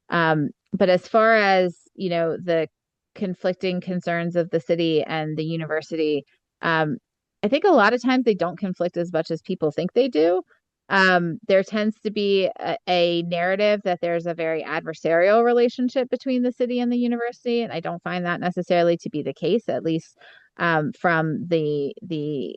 But as far as the conflicting concerns of the city and the university, I think a lot of times they don't conflict as much as people think they do. There tends to be a narrative that there's a very adversarial relationship between the city and the university, and I don't find that necessarily to be the case, at least from the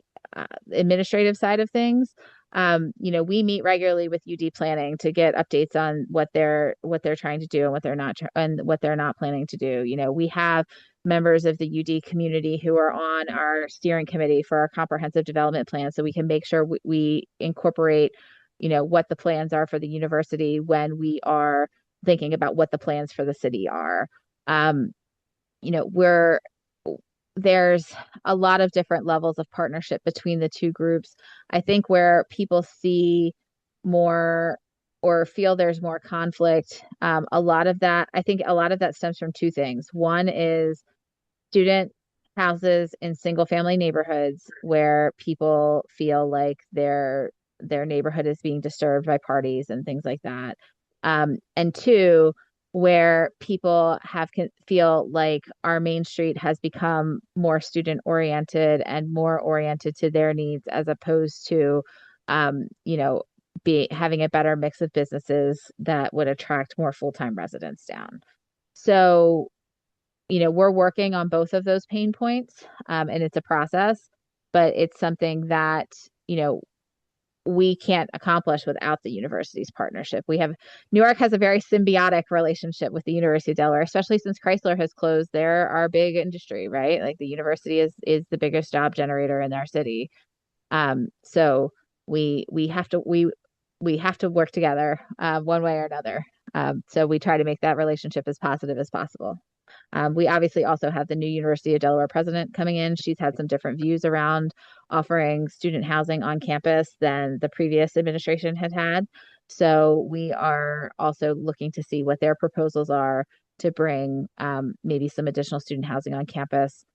administrative side of things. We meet regularly with UD Planning to get updates on what they're trying to do and what they're not planning to do. We have members of the UD community who are on our steering committee for our comprehensive development plan, so we can make sure we incorporate, what the plans are for the university when we are thinking about what the plans for the city are. There's a lot of different levels of partnership between the two groups. I think where people see more or feel there's more conflict, a lot of that stems from two things. One is student houses in single family neighborhoods where people feel like their neighborhood is being disturbed by parties and things like that. And two, where people feel like our Main Street has become more student oriented and more oriented to their needs, as opposed to, having a better mix of businesses that would attract more full-time residents down. So, we're working on both of those pain points, and it's a process, but it's something that, we can't accomplish without the university's partnership. Newark has a very symbiotic relationship with the University of Delaware, especially since Chrysler has closed. They're our big industry, right? Like the university is the biggest job generator in our city. So we have to we have to work together one way or another. So we try to make that relationship as positive as possible. We obviously also have the new University of Delaware president coming in. She's had some different views around offering student housing on campus than the previous administration had had. So we are also looking to see what their proposals are to bring maybe some additional student housing on campus.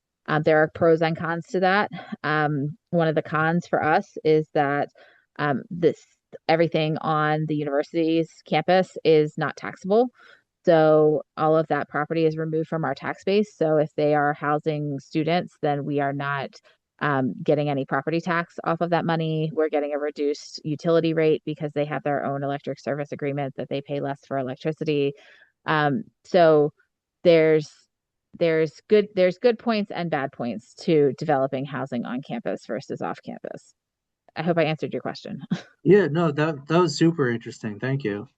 There are pros and cons to that. One of the cons for us is that this everything on the university's campus is not taxable. So all of that property is removed from our tax base. So if they are housing students, then we are not getting any property tax off of that money. We're getting a reduced utility rate because they have their own electric service agreement that they pay less for electricity. So there's there's good points and bad points to developing housing on campus versus off campus. I hope I answered your question. Yeah, no, that was super interesting. Thank you.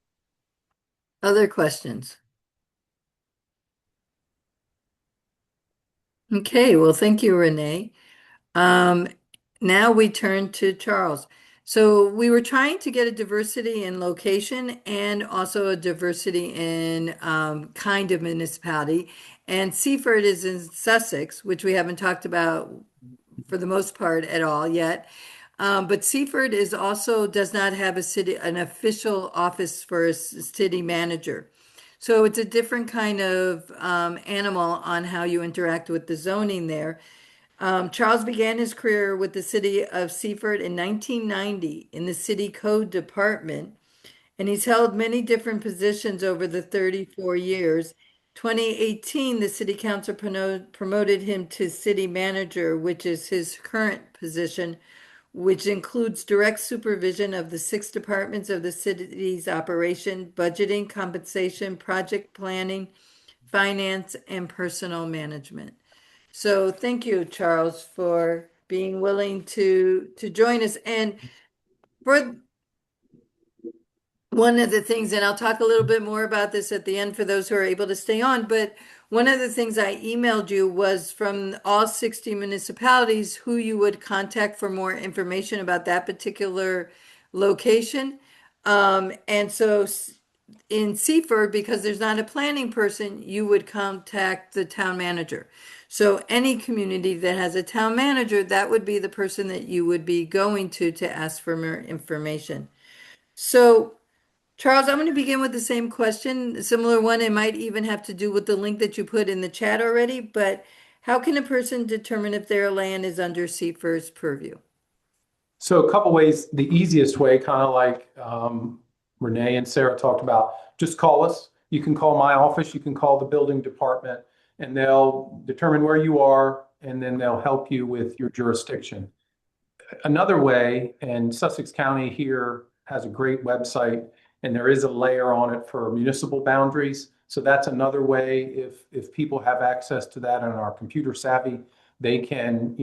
Other questions? Okay, well, thank you, Renee. Now we turn to Charles. So we were trying to get a diversity in location and also a diversity in kind of municipality. And Seaford is in Sussex, which we haven't talked about for the most part at all yet. But Seaford is also does not have an official office for a city manager. So it's a different kind of animal on how you interact with the zoning there. Charles began his career with the city of Seaford in 1990 in the city code department, and he's held many different positions over the 34 years. 2018, the city council promoted him to city manager, which is his current position, which includes direct supervision of the 6 departments of the city's operation, budgeting, compensation, project planning, finance, and personal management. So thank you, Charles, for being willing to join us. And for one of the things, and I'll talk a little bit more about this at the end for those who are able to stay on, but one of the things I emailed you was from all 60 municipalities who you would contact for more information about that particular location. And so in Seaford, because there's not a planning person, you would contact the town manager. So any community that has a town manager, that would be the person that you would be going to ask for more information. So Charles, I'm going to begin with the same question, a similar one. It might even have to do with the link that you put in the chat already, but how can a person determine if their land is under Seaford's purview? So a couple ways. The easiest way, kind of like Renee and Sarah talked about, just call us. You can call my office, you can call the building department, and they'll determine where you are, and then they'll help you with your jurisdiction. Another way, and Sussex County here has a great website, and there is a layer on it for municipal boundaries. So that's another way. If people have access to that and are computer savvy, they can,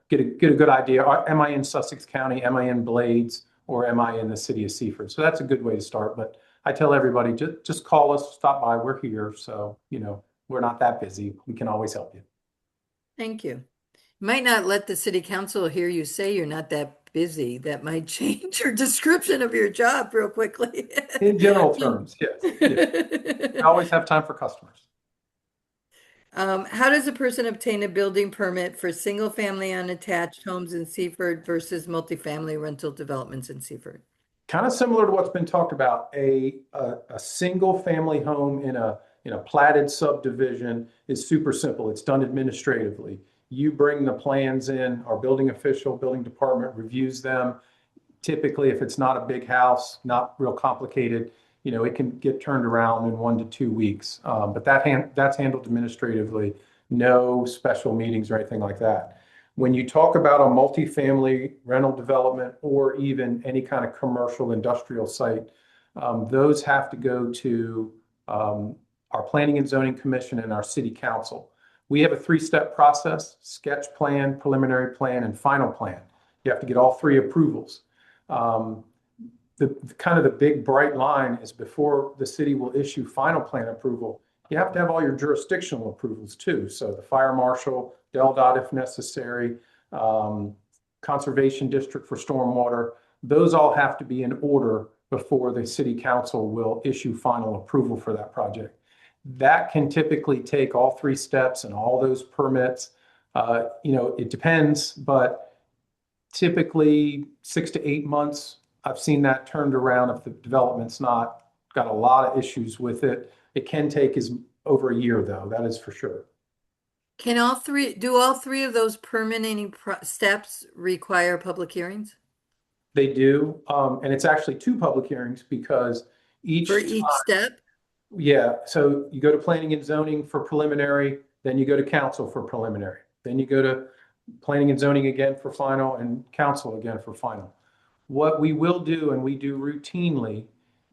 get a good idea. Am I in Sussex County? Am I in Blades? Or am I in the city of Seaford? So that's a good way to start. But I tell everybody, just call us, stop by. We're here. So, we're not that busy. We can always help you. Thank you. You might not let the city council hear you say you're not that busy. That might change your description of your job real quickly. In general terms, yes. We always have time for customers. How does a person obtain a building permit for single-family unattached homes in Seaford versus multifamily rental developments in Seaford? Kind of similar to what's been talked about. A single-family home in a platted subdivision is super simple. It's done administratively. You bring the plans in, our building official, building department reviews them. Typically, if it's not a big house, not real complicated, it can get turned around in 1 to 2 weeks. But that's handled administratively, no special meetings or anything like that. When you talk about a multifamily rental development or even any kind of commercial industrial site, those have to go to our Planning and Zoning Commission and our City Council. We have a 3-step process: sketch plan, preliminary plan, and final plan. You have to get all 3 approvals. The kind of the big bright line is before the city will issue final plan approval, you have to have all your jurisdictional approvals too. So the fire marshal, DelDOT if necessary, conservation district for stormwater. Those all have to be in order before the city council will issue final approval for that project. That can typically take all three steps and all those permits. It depends, but typically 6 to 8 months. I've seen that turned around if the development's not got a lot of issues with it. It can take over a year though, that is for sure. Can all three of those permitting steps require public hearings They do, and it's actually 2 public hearings because for each step? Yeah, so you go to planning and zoning for preliminary, then you go to council for preliminary. Then you go to planning and zoning again for final and council again for final. What we will do, and we do routinely,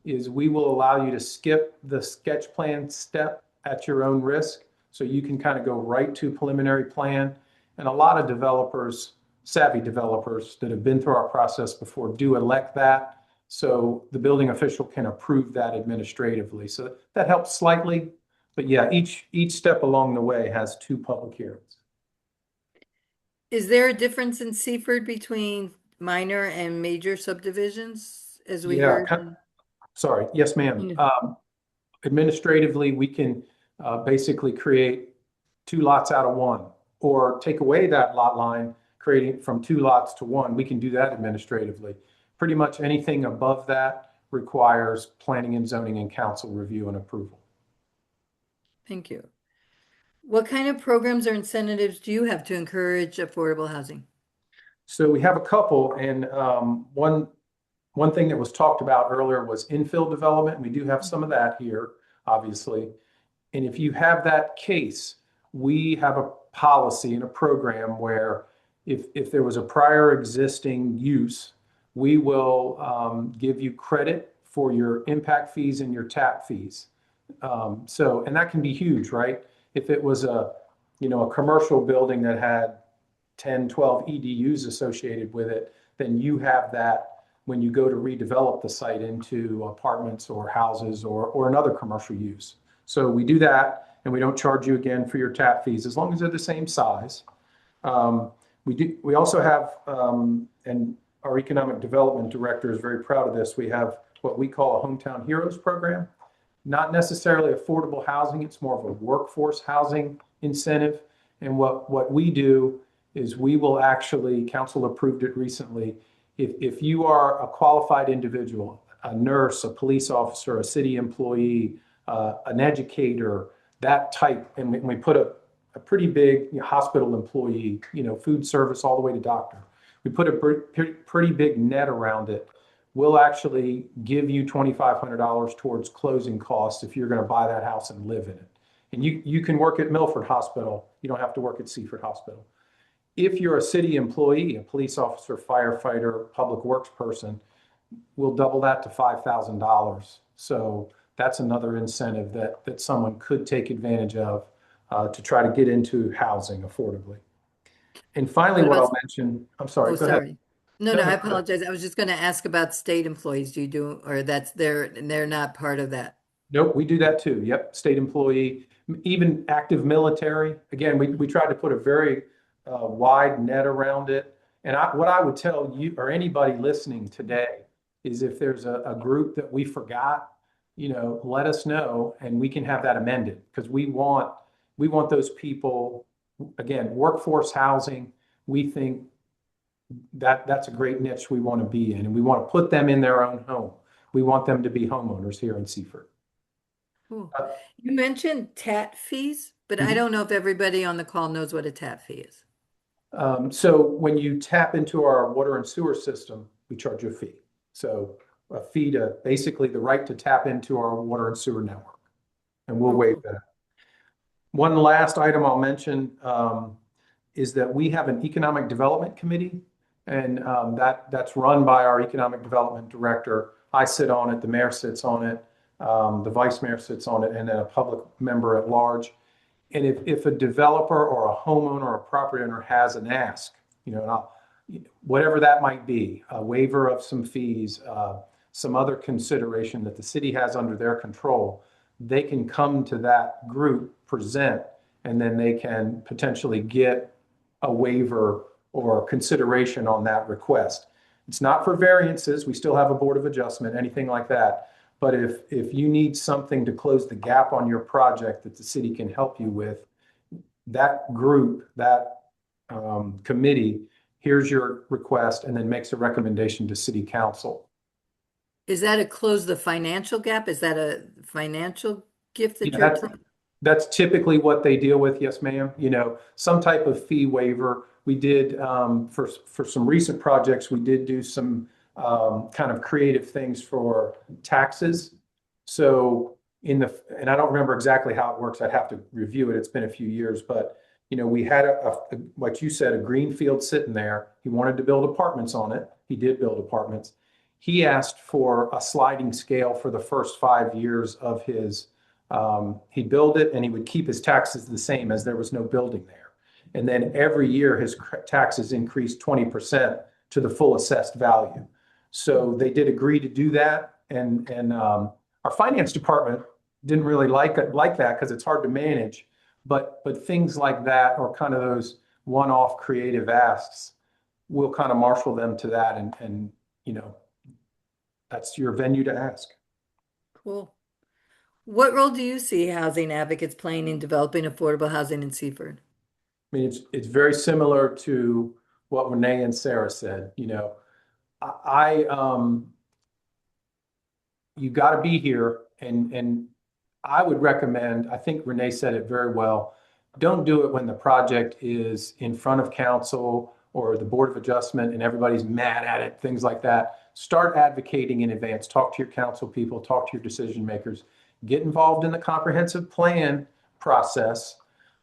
is we will allow you to skip the sketch plan step at your own risk. So you can kind of go right to preliminary plan. And a lot of developers, savvy developers that have been through our process before do elect that. So the building official can approve that administratively. So that helps slightly. But yeah, each step along the way has 2 public hearings. Is there a difference in Seaford between minor and major subdivisions, as we Yeah, heard? Sorry, yes, ma'am. Administratively, we can basically create 2 lots out of 1, or take away that lot line, creating from 2 lots to 1. We can do that administratively. Pretty much anything above that requires planning and zoning and council review and approval. Thank you. What kind of programs or incentives do you have to encourage affordable housing? So we have a couple, and one thing that was talked about earlier was infill development. We do have some of that here, obviously. And if you have that case, we have a policy and a program where if there was a prior existing use, we will give you credit for your impact fees and your tap fees. And that can be huge, right? If it was a commercial building that had 10, 12 EDUs associated with it, then you have that when you go to redevelop the site into apartments or houses or another commercial use. So we do that, and we don't charge you again for your tap fees as long as they're the same size. We also have, and our economic development director is very proud of this, we have what we call a Hometown Heroes program. Not necessarily affordable housing, it's more of a workforce housing incentive. And what we do is we will actually, council approved it recently, if you are a qualified individual, a nurse, a police officer, a city employee, an educator, that type, and we put a pretty big hospital employee, food service all the way to doctor. We put a pretty big net around it. We'll actually give you $2,500 towards closing costs if you're going to buy that house and live in it. And you can work at Milford Hospital. You don't have to work at Seaford Hospital. If you're a city employee, a police officer, firefighter, public works person, we'll double that to $5,000. So that's another incentive that someone could take advantage of to try to get into housing affordably. And finally, what I'll mention, I'm sorry, go ahead. No, I apologize. I was just going to ask about state employees. Do you do, or they're not part of that? Nope, we do that too. Yep, state employee, even active military. Again, we tried to put a very wide net around it. And what I would tell you or anybody listening today is if there's a group that we forgot, let us know and we can have that amended, because we want those people, again, workforce housing. We think that's a great niche we want to be in, and we want to put them in their own home. We want them to be homeowners here in Seaford. Cool. You mentioned TAP fees, but I don't know if everybody on the call knows what a TAP fee is. So when you tap into our water and sewer system, we charge you a fee. So a fee to basically the right to tap into our water and sewer network, and we'll waive that. One last item I'll mention is that we have an economic development committee, and that's run by our economic development director. I sit on it, the mayor sits on it, the vice mayor sits on it, and then a public member at large. And if a developer or a homeowner or a property owner has an ask, whatever that might be, a waiver of some fees, some other consideration that the city has under their control, they can come to that group, present, and then they can potentially get a waiver or consideration on that request. It's not for variances. We still have a Board of Adjustment, anything like that. But if you need something to close the gap on your project that the city can help you with, that group, that committee hears your request and then makes a recommendation to city council. Is that a close the financial gap? Is that a financial gift that Yeah, you're that's- That's typically what they deal with. Yes, ma'am. You know, some type of fee waiver. We did, for some recent projects, we did do some kind of creative things for taxes. So and I don't remember exactly how it works. I'd have to review it. It's been a few years, but you know, we had what you said, a green field sitting there. He wanted to build apartments on it. He did build apartments. He asked for a sliding scale for the first 5 years of his, he'd build it and he would keep his taxes the same as there was no building there. And then every year his taxes increased 20% to the full assessed value. So they did agree to do that. And our finance department didn't really like that because it's hard to manage. But things like that, or kind of those one-off creative asks, we'll kind of marshal them to that, and you know, that's your venue to ask. cool. What role do you see housing advocates playing in developing affordable housing in Seaford? I mean, it's very similar to what Renee and Sarah said. You know, you got to be here, and I would recommend, I think Renee said it very well, don't do it when the project is in front of council or the Board of Adjustment and everybody's mad at it, things like that. Start advocating in advance. Talk to your council people, talk to your decision makers, get involved in the comprehensive plan process.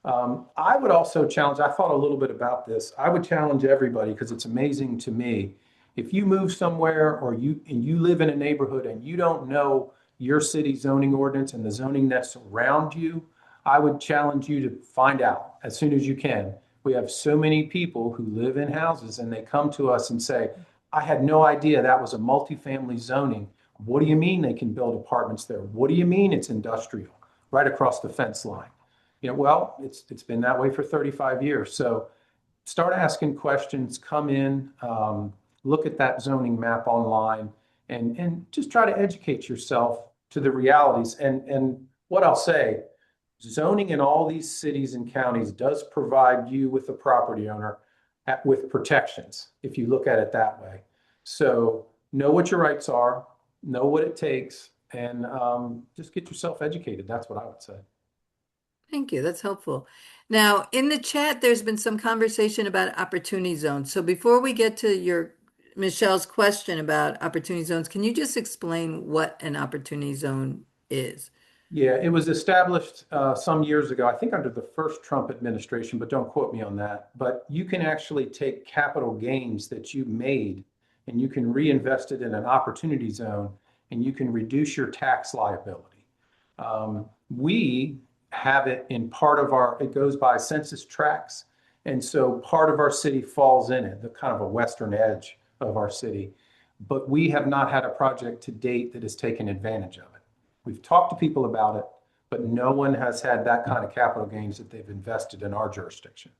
I would also challenge, I thought a little bit about this. I would challenge everybody, because it's amazing to me. If you move somewhere or you live in a neighborhood and you don't know your city zoning ordinance and the zoning that's around you, I would challenge you to find out as soon as you can. We have so many people who live in houses and they come to us and say, I had no idea that was a multifamily zoning. What do you mean they can build apartments there? What do you mean it's industrial right across the fence line? You know, well, it's been that way for 35 years. So start asking questions, come in, look at that zoning map online, and just try to educate yourself to the realities. And what I'll say, zoning in all these cities and counties does provide you with the property owner with protections, if you look at it that way. So know what your rights are, know what it takes, and just get yourself educated. That's what I would say. Thank you. That's helpful. Now, in the chat, there's been some conversation about opportunity zones. So before we get to Michelle's question about opportunity zones, can you just explain what an opportunity zone is? Yeah, it was established some years ago, I think under the first Trump administration, but don't quote me on that. But you can actually take capital gains that you made and you can reinvest it in an opportunity zone, and you can reduce your tax liability. We have it in part of it goes by census tracts. And so part of our city falls in it, the kind of a western edge of our city. But we have not had a project to date that has taken advantage of it. We've talked to people about it, but no one has had that kind of capital gains that they've invested in our jurisdiction.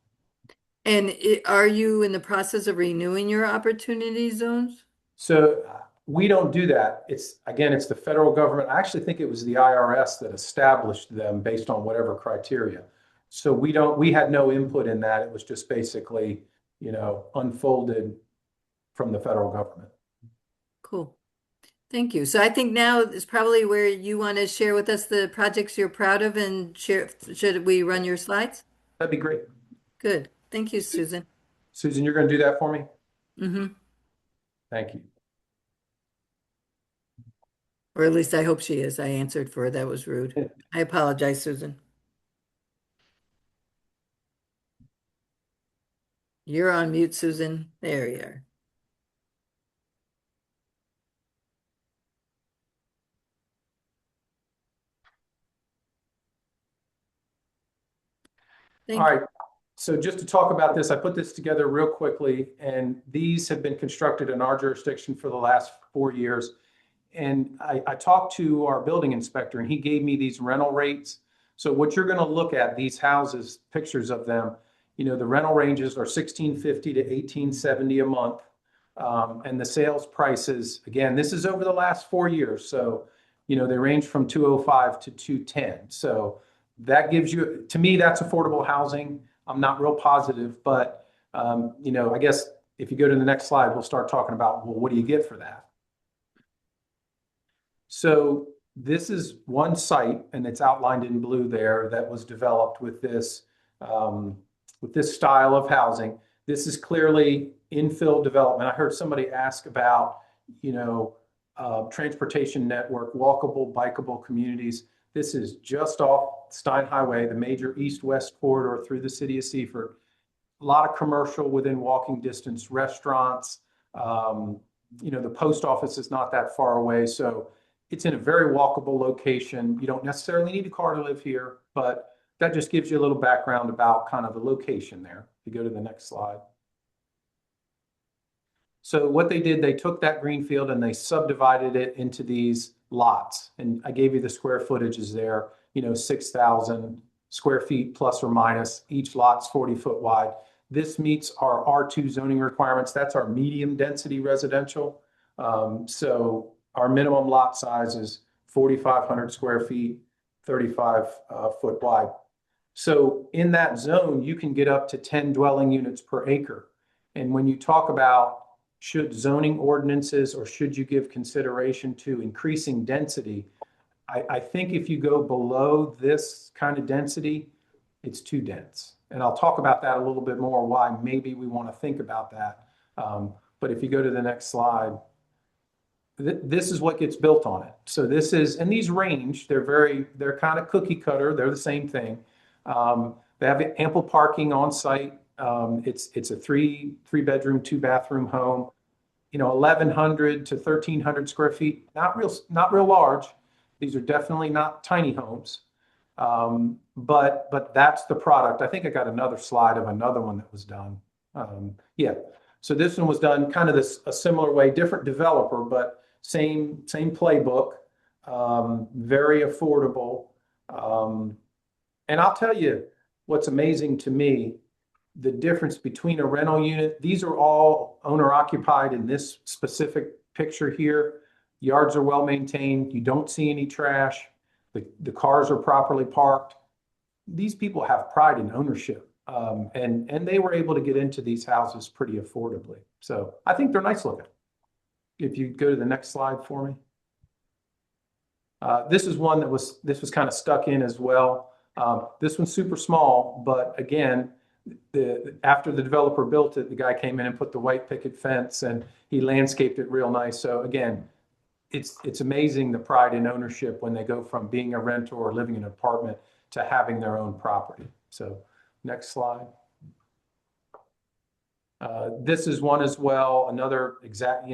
And are you in the process of renewing your opportunity zones? So we don't do that. It's the federal government. I actually think it was the IRS that established them based on whatever criteria. So we had no input in that. It was just basically, you know, unfolded from the federal government. Cool. Thank you. So I think now is probably where you want to share with us the projects you're proud of, and share. Should we run your slides? That'd be great. Good. Thank you, Susan. Susan, you're going to do that for me? Mm-hmm. Thank you. Or at least I hope she is. I answered for her. That was rude. I apologize, Susan. You're on mute, Susan. There you are. All right. So just to talk about this, I put this together real quickly, and these have been constructed in our jurisdiction for the last 4 years. And I talked to our building inspector, and he gave me these rental rates. So what you're going to look at, these houses, pictures of them, the rental ranges are $1,650 to $1,870 a month. And the sales prices, again, this is over the last 4 years. So, they range from 205 to 210. So that gives you, to me, that's affordable housing. I'm not real positive, but, I guess if you go to the next slide, we'll start talking about, well, what do you get for that? So this is one site, and it's outlined in blue there, that was developed with this style of housing. This is clearly infill development. I heard somebody ask about, transportation network, walkable, bikeable communities. This is just off Stein Highway, the major east-west corridor through the city of Seaford. A lot of commercial within walking distance, restaurants. The post office is not that far away. So it's in a very walkable location. You don't necessarily need a car to live here, but that just gives you a little background about kind of the location there. If you go to the next slide. So what they did, they took that green field and they subdivided it into these lots. And I gave you the square footages there, 6,000 square feet plus or minus. Each lot's 40 foot wide. This meets our R2 zoning requirements. That's our medium density residential. So our minimum lot size is 4,500 square feet, 35 foot wide. So in that zone, you can get up to 10 dwelling units per acre. And when you talk about should zoning ordinances or should you give consideration to increasing density, I think if you go below this kind of density, it's too dense. And I'll talk about that a little bit more, why maybe we want to think about that. But if you go to the next slide, this is what gets built on it. So this is, and these range, they're kind of cookie cutter. They're the same thing. They have ample parking on site. It's a three bedroom, 2 bathroom home, 1,100 to 1,300 square feet, not real large. These are definitely not tiny homes. But that's the product. I think I got another slide of another one that was done. Yeah. So this one was done kind of a similar way, different developer, but same playbook, very affordable. And I'll tell you what's amazing to me, the difference between a rental unit. These are all owner occupied in this specific picture here. Yards are well maintained. You don't see any trash. The cars are properly parked. These people have pride in ownership, and they were able to get into these houses pretty affordably. So I think they're nice looking. If you go to the next slide for me. This is one that was kind of stuck in as well. This one's super small, but again, after the developer built it, the guy came in and put the white picket fence and he landscaped it real nice. So again, it's amazing the pride in ownership when they go from being a renter or living in an apartment to having their own property. So next slide. This is one as well, another exact,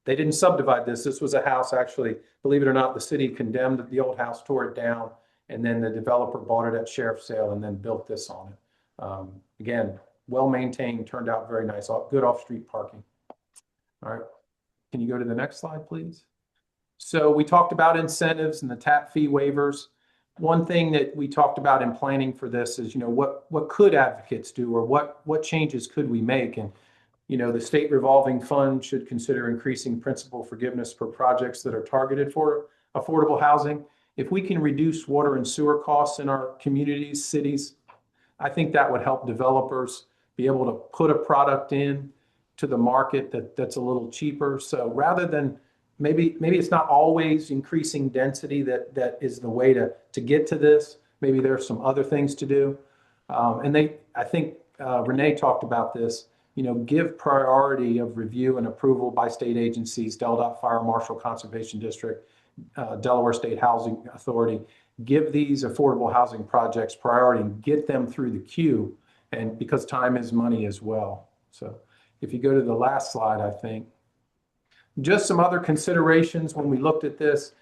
they didn't subdivide this. This was a house, actually, believe it or not, the city condemned the old house, tore it down, and then the developer bought it at sheriff's sale and then built this on it. Again, well maintained, turned out very nice, good off-street parking. All right, can you go to the next slide, please? So we talked about incentives and the tap fee waivers. One thing that we talked about in planning for this is, what could advocates do, or what changes could we make? And, the state revolving fund should consider increasing principal forgiveness for projects that are targeted for affordable housing. If we can reduce water and sewer costs in our communities, cities, I think that would help developers be able to put a product in to the market that's a little cheaper. So rather than maybe it's not always increasing density that is the way to get to this. Maybe there's some other things to do. I think Renee talked about this, give priority of review and approval by state agencies, DelDOT, Fire Marshal Conservation District, Delaware State Housing Authority. Give these affordable housing projects priority and get them through the queue, and because time is money as well. So if you go to the last slide, I think. Just some other considerations when we looked at this.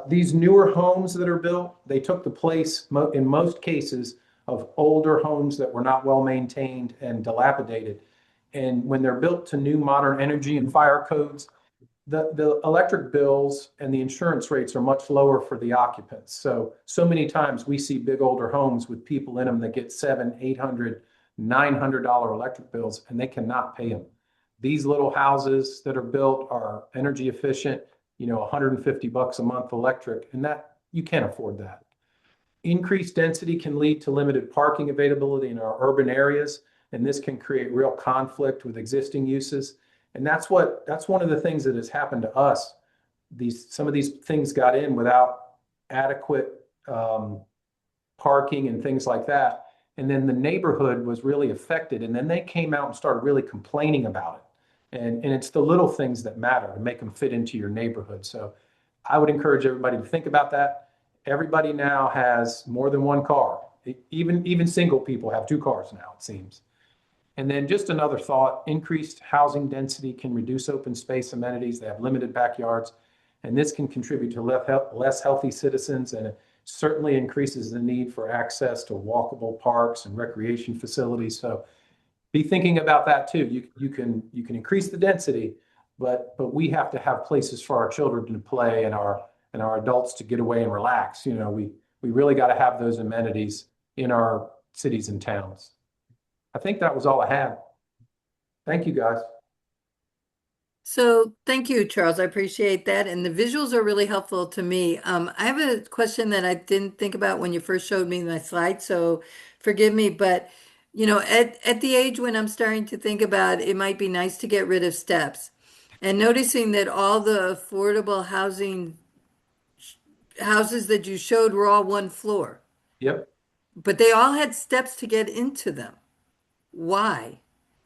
These newer homes that are built, they took the place in most cases of older homes that were not well maintained and dilapidated. And when they're built to new modern energy and fire codes, the electric bills and the insurance rates are much lower for the occupants. So many times we see big older homes with people in them that get $700, $800 $900 electric bills, and they cannot pay them. These little houses that are built are energy efficient, $150 a month electric, and that you can't afford that. Increased density can lead to limited parking availability in our urban areas, and this can create real conflict with existing uses. And that's one of the things that has happened to us. Some of these things got in without adequate parking and things like that. And then the neighborhood was really affected. And then they came out and started really complaining about it. And it's the little things that matter to make them fit into your neighborhood. So I would encourage everybody to think about that. Everybody now has more than one car. Even single people have 2 cars now, it seems. And then just another thought, increased housing density can reduce open space amenities. They have limited backyards, and this can contribute to less healthy citizens, and it certainly increases the need for access to walkable parks and recreation facilities. So be thinking about that too. You can increase the density, but we have to have places for our children to play and our adults to get away and relax. We really got to have those amenities in our cities and towns. I think that was all I had. Thank you, guys. So thank you, Charles. I appreciate that. And the visuals are really helpful to me. I have a question that I didn't think about when you first showed me my slide, so forgive me. But, at the age when I'm starting to think about it might be nice to get rid of steps, and noticing that all the affordable houses that you showed were all 1 floor, Yep. but they all had steps to get into them. Why?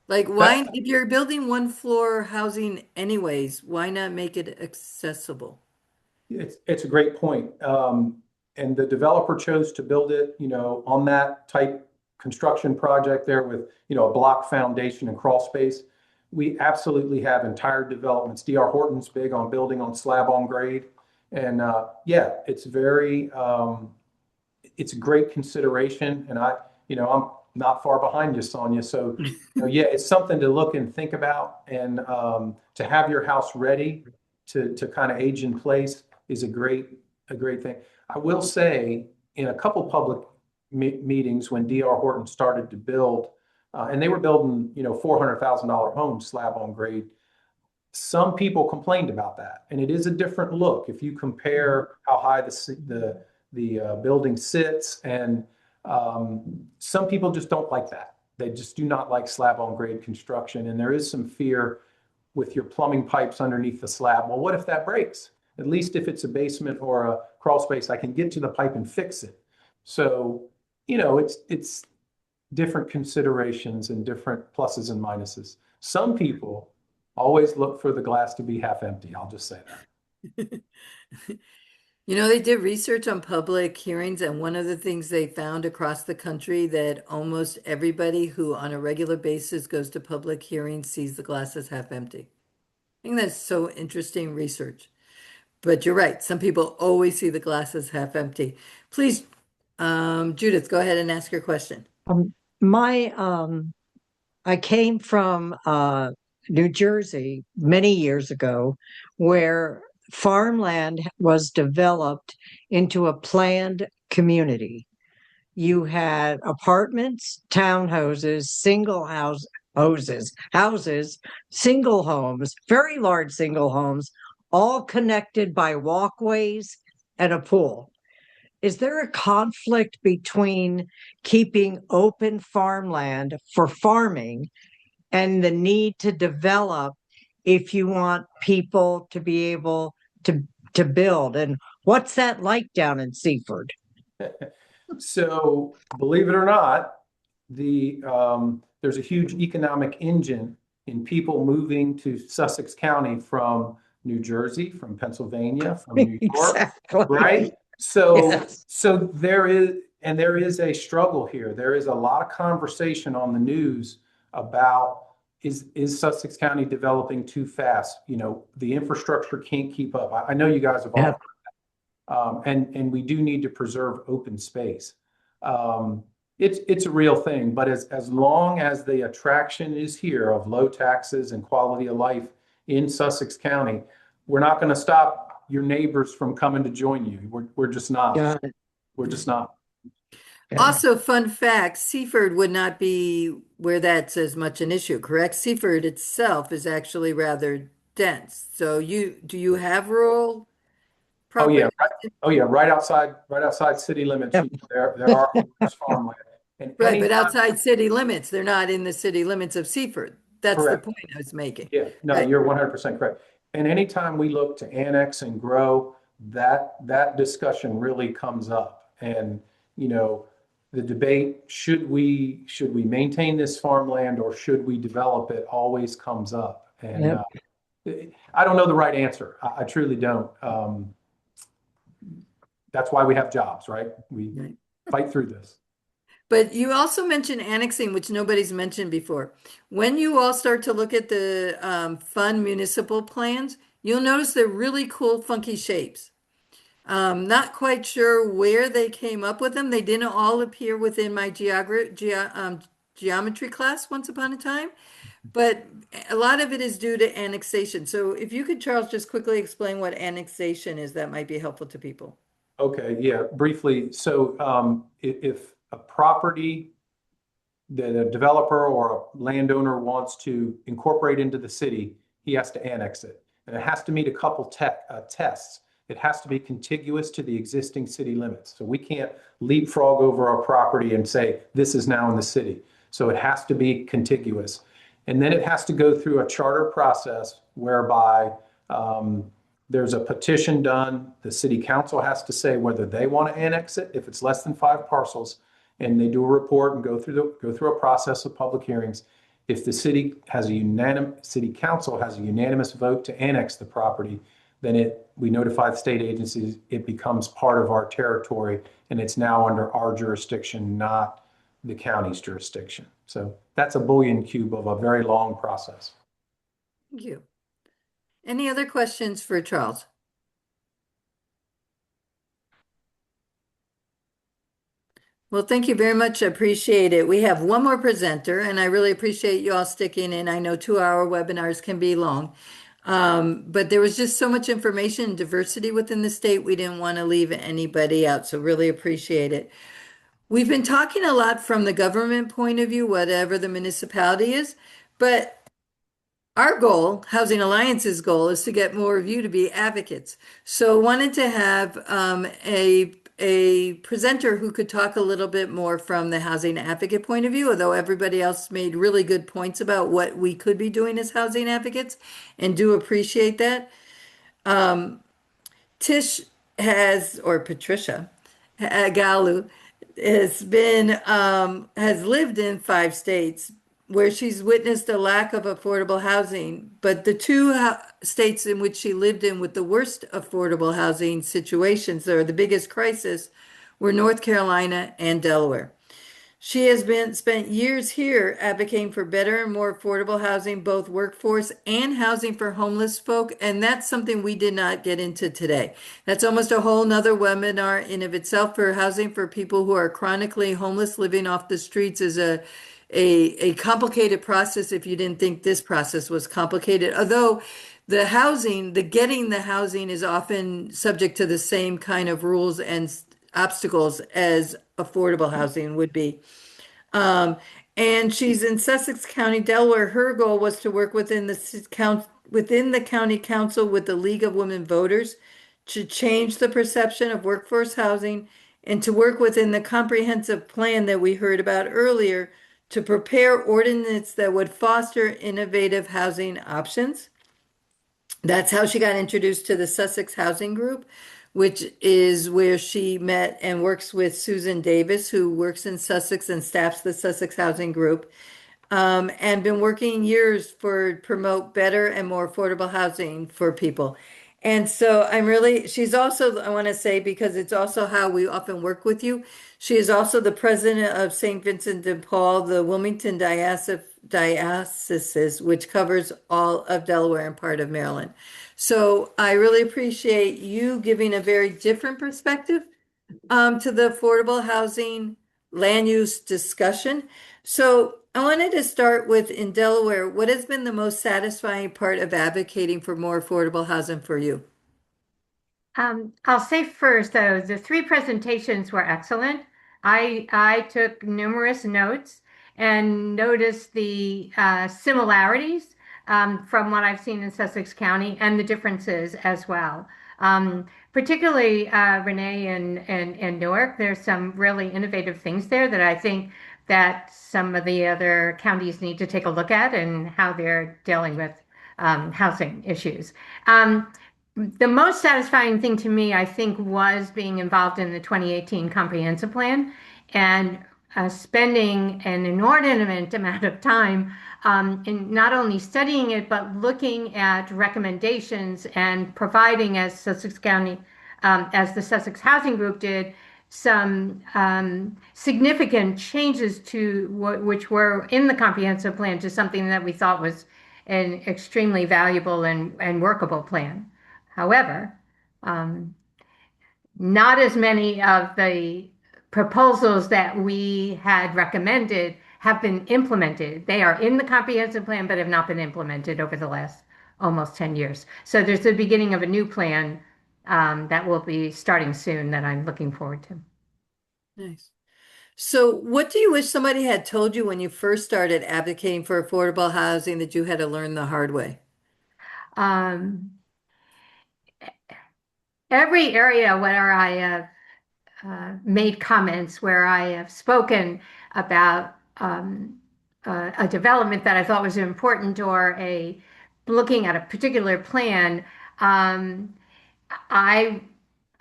Like, why, if you're building 1 floor housing anyways, why not make it accessible? It's a great point. And the developer chose to build it, on that type construction project there with, a block foundation and crawl space. We absolutely have entire developments. D.R. Horton's big on building on slab on grade. And it's it's a great consideration. And I'm not far behind you, Sonia. So, it's something to look and think about. And to have your house ready to kind of age in place is a great thing. I will say, in a couple public meetings when D.R. Horton started to build, and they were building, $400,000 homes slab on grade, some people complained about that. And it is a different look if you compare how high the building sits, and some people just don't like that. They just do not like slab on grade construction. And there is some fear with your plumbing pipes underneath the slab. Well, what if that breaks? At least if it's a basement or a crawl space, I can get to the pipe and fix it. So, it's different considerations and different pluses and minuses. Some people always look for the glass to be half empty. I'll just say that. They did research on public hearings, and one of the things they found across the country that almost everybody who on a regular basis goes to public hearings sees the glass as half empty. I think that's so interesting research. But you're right. Some people always see the glass as half empty. Please, Judith, go ahead and ask your question. I came from New Jersey many years ago, where farmland was developed into a planned community. You had apartments, townhouses, houses, single homes, very large single homes, all connected by walkways and a pool. Is there a conflict between keeping open farmland for farming and the need to develop if you want people to be able to build? And what's that like down in Seaford? So, believe it or not, there's a huge economic engine in people moving to Sussex County from New Jersey, from Pennsylvania, from New York, Exactly. right? So, Yes. so there is a struggle here. There is a lot of conversation on the news about is Sussex County developing too fast? The infrastructure can't keep up. I know you guys have all heard that. And we do need to preserve open space. It's a real thing, but as long as the attraction is here of low taxes and quality of life in Sussex County, we're not going to stop your neighbors from coming to join you. We're just not. Got it. We're just not. And Also, fun fact, Seaford would not be where that's as much an issue, correct? Seaford itself is actually rather dense. So do you have rural Oh, yeah. property? Oh, yeah. Right outside city limits, Yep. there are homes, farmland. And Right, but anytime, outside city limits, they're not in the city limits of Seaford. That's the correct. point I was making. Yeah, no, Right. you're 100% correct. And anytime we look to annex and grow, that discussion really comes up. And, you know, the debate, should we maintain this farmland or should we develop it, always comes up. And Yep. I don't know the right answer. I truly don't. That's why we have jobs, right? We Right. fight through this. But you also mentioned annexing, which nobody's mentioned before. When you all start to look at the fun municipal plans, you'll notice they're really cool, funky shapes. Not quite sure where they came up with them. They didn't all appear within my geometry class once upon a time, but a lot of it is due to annexation. So if you could, Charles, just quickly explain what annexation is, that might be helpful to people. Okay, yeah, briefly. So if a property that a developer or a landowner wants to incorporate into the city, he has to annex it. And it has to meet a couple tests. It has to be contiguous to the existing city limits. So we can't leapfrog over our property and say, this is now in the city. So it has to be contiguous. And then it has to go through a charter process whereby there's a petition done. The city council has to say whether they want to annex it, if it's less than 5 parcels, and they do a report and go through a process of public hearings. If the city council has a unanimous vote to annex the property, then we notify the state agencies, it becomes part of our territory, and it's now under our jurisdiction, not the county's jurisdiction. So that's a bullion cube of a very long process. Thank you. Any other questions for Charles? Well, thank you very much. I appreciate it. We have one more presenter, and I really appreciate you all sticking in. I know 2-hour webinars can be long, but there was just so much information and diversity within the state. We didn't want to leave anybody out, so really appreciate it. We've been talking a lot from the government point of view, whatever the municipality is, but our goal, Housing Alliance's goal, is to get more of you to be advocates. So wanted to have a presenter who could talk a little bit more from the housing advocate point of view, although everybody else made really good points about what we could be doing as housing advocates, and do appreciate that. Tish has, or Patricia Galu, has lived in 5 states where she's witnessed a lack of affordable housing, but the 2 states in which she lived in with the worst affordable housing situations, or the biggest crisis, were North Carolina and Delaware. She has spent years here advocating for better and more affordable housing, both workforce and housing for homeless folk. And that's something we did not get into today. That's almost a whole nother webinar in of itself. For housing for people who are chronically homeless, living off the streets is a complicated process if you didn't think this process was complicated. Although getting the housing is often subject to the same kind of rules and obstacles as affordable housing would be. And she's in Sussex County, Delaware. Her goal was to work within the county council with the League of Women Voters to change the perception of workforce housing and to work within the comprehensive plan that we heard about earlier to prepare ordinance that would foster innovative housing options. That's how she got introduced to the Sussex Housing Group, which is where she met and works with Susan Davis, who works in Sussex and staffs the Sussex Housing Group, and been working years for promote better and more affordable housing for people. And so she's also, I want to say, because it's also how we often work with you, she is also the president of St. Vincent de Paul, the Wilmington Diocese, which covers all of Delaware and part of Maryland. So I really appreciate you giving a very different perspective to the affordable housing land use discussion. So I wanted to start with, in Delaware, what has been the most satisfying part of advocating for more affordable housing for you? I'll say first, though, the 3 presentations were excellent. I took numerous notes and noticed the similarities from what I've seen in Sussex County and the differences as well. Particularly Renee and Newark, there's some really innovative things there that I think that some of the other counties need to take a look at and how they're dealing with housing issues. The most satisfying thing to me, I think, was being involved in the 2018 comprehensive plan and spending an inordinate amount of time in not only studying it, but looking at recommendations and providing, as Sussex County, as the Sussex Housing Group did, some significant changes to which were in the comprehensive plan to something that we thought was an extremely valuable and workable plan. However, not as many of the proposals that we had recommended have been implemented. They are in the comprehensive plan, but have not been implemented over the last almost 10 years. So there's the beginning of a new plan that will be starting soon that I'm looking forward to. Nice. So what do you wish somebody had told you when you first started advocating for affordable housing that you had to learn the hard way? Um, every area where I have made comments, where I have spoken about a development that I thought was important or looking at a particular plan, I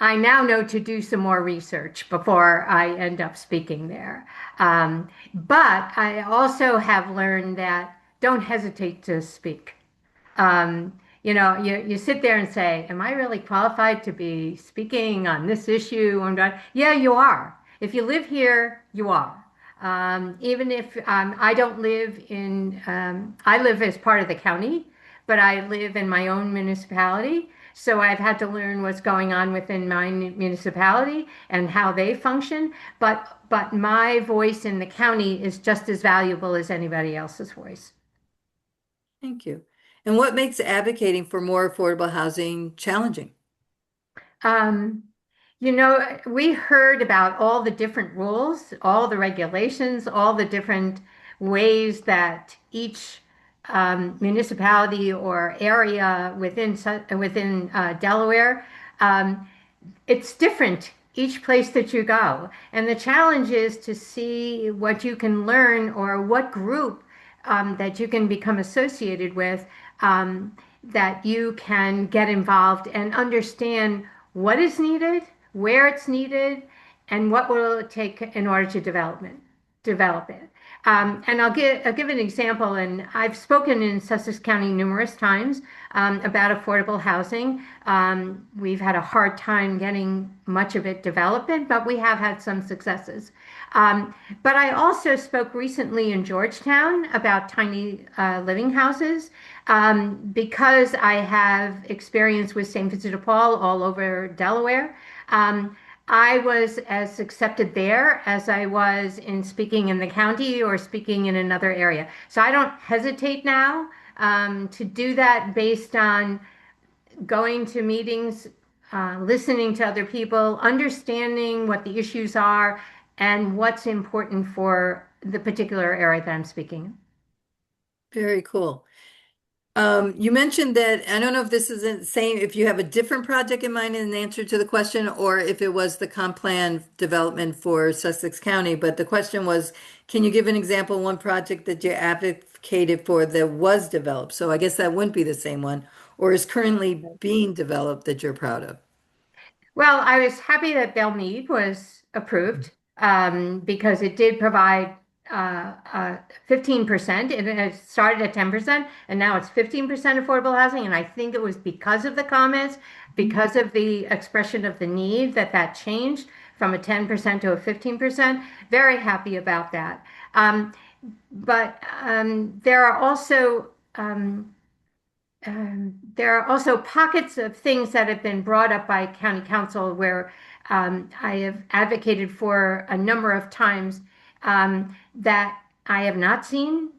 now know to do some more research before I end up speaking there. But I also have learned that don't hesitate to speak. You sit there and say, am I really qualified to be speaking on this issue? Yeah, you are. If you live here, you are. Even if I don't live I live as part of the county, but I live in my own municipality. So I've had to learn what's going on within my municipality and how they function. But my voice in the county is just as valuable as anybody else's voice. Thank you. And what makes advocating for more affordable housing challenging? We heard about all the different rules, all the regulations, all the different ways that each municipality or area within Delaware, it's different each place that you go. And the challenge is to see what you can learn or what group that you can become associated with, that you can get involved and understand what is needed, where it's needed, and what will it take in order to develop it. And I'll give an example, and I've spoken in Sussex County numerous times about affordable housing. We've had a hard time getting much of it developed, but we have had some successes. But I also spoke recently in Georgetown about tiny living houses because I have experience with St. Vincent de Paul all over Delaware. I was as accepted there as I was in speaking in the county or speaking in another area. So I don't hesitate now to do that based on going to meetings, listening to other people, understanding what the issues are and what's important for the particular area that I'm speaking in. Very cool. You mentioned that, I don't know if this is the same, if you have a different project in mind in answer to the question, or if it was the comp plan development for Sussex County, but the question was, can you give an example of one project that you advocated for that was developed? So I guess that wouldn't be the same one, or is currently being developed that you're proud of? Well, I was happy that Belle Meade was approved because it did provide 15%. It had started at 10%, and now it's 15% affordable housing. And I think it was because of the comments, because of the expression of the need that changed from a 10% to a 15%. Very happy about that. But there are also pockets of things that have been brought up by county council where I have advocated for a number of times that I have not seen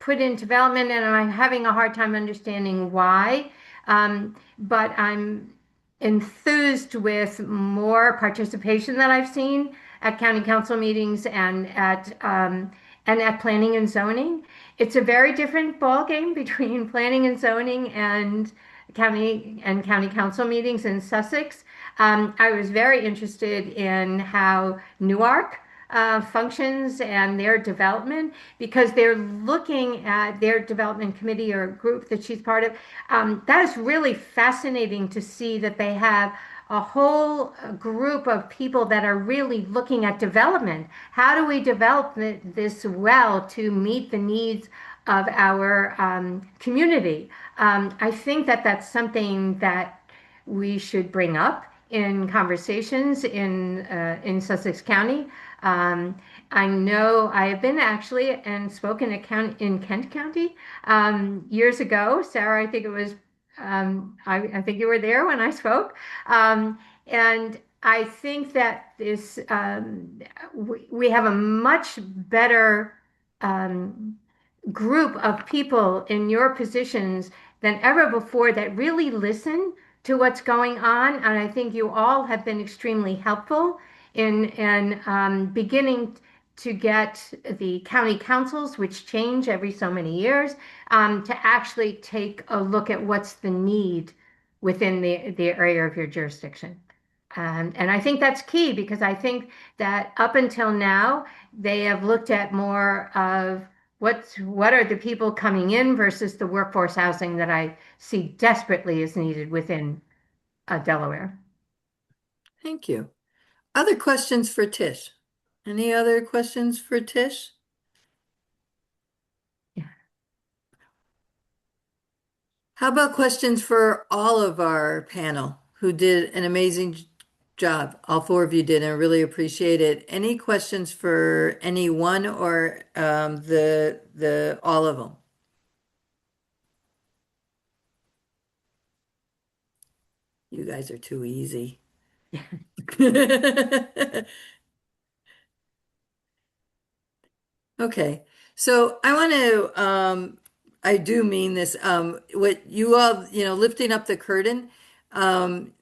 put in development, and I'm having a hard time understanding why. But I'm enthused with more participation that I've seen at county council meetings and at planning and zoning. It's a very different ballgame between planning and zoning and county council meetings in Sussex. I was very interested in how Newark functions and their development because they're looking at their development committee or group that she's part of. That is really fascinating to see that they have a whole group of people that are really looking at development. How do we develop this well to meet the needs of our community? I think that that's something that we should bring up in conversations in Sussex County. I know I have been actually and spoken in Kent County years ago. Sarah, I think it was I think you were there when I spoke. And I think that we have a much better group of people in your positions than ever before that really listen to what's going on. And I think you all have been extremely helpful in beginning to get the county councils, which change every so many years, to actually take a look at what's the need within the area of your jurisdiction. And I think that's key because I think that up until now, they have looked at more of what are the people coming in versus the workforce housing that I see desperately is needed within Delaware. Thank you. Other questions for Tish? Any other questions for Tish? How about questions for all of our panel who did an amazing job? All four of you did, and I really appreciate it. Any questions for any one or the all of them? You guys are too easy. Okay, so I want to, I do mean this, what you all, lifting up the curtain,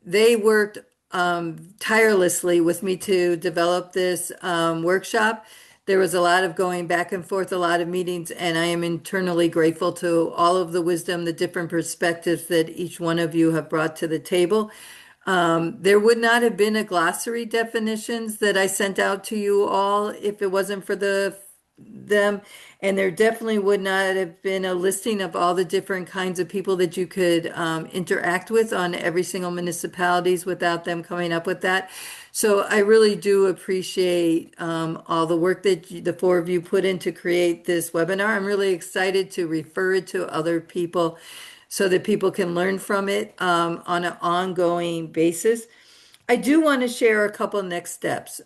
they worked tirelessly with me to develop this workshop. There was a lot of going back and forth, a lot of meetings, and I am internally grateful to all of the wisdom, the different perspectives that each one of you have brought to the table. There would not have been a glossary definitions that I sent out to you all if it wasn't for them, and there definitely would not have been a listing of all the different kinds of people that you could interact with on every single municipalities without them coming up with that. So I really do appreciate all the work that the four of you put in to create this webinar. I'm really excited to refer it to other people so that people can learn from it on an ongoing basis. I do want to share a couple next steps.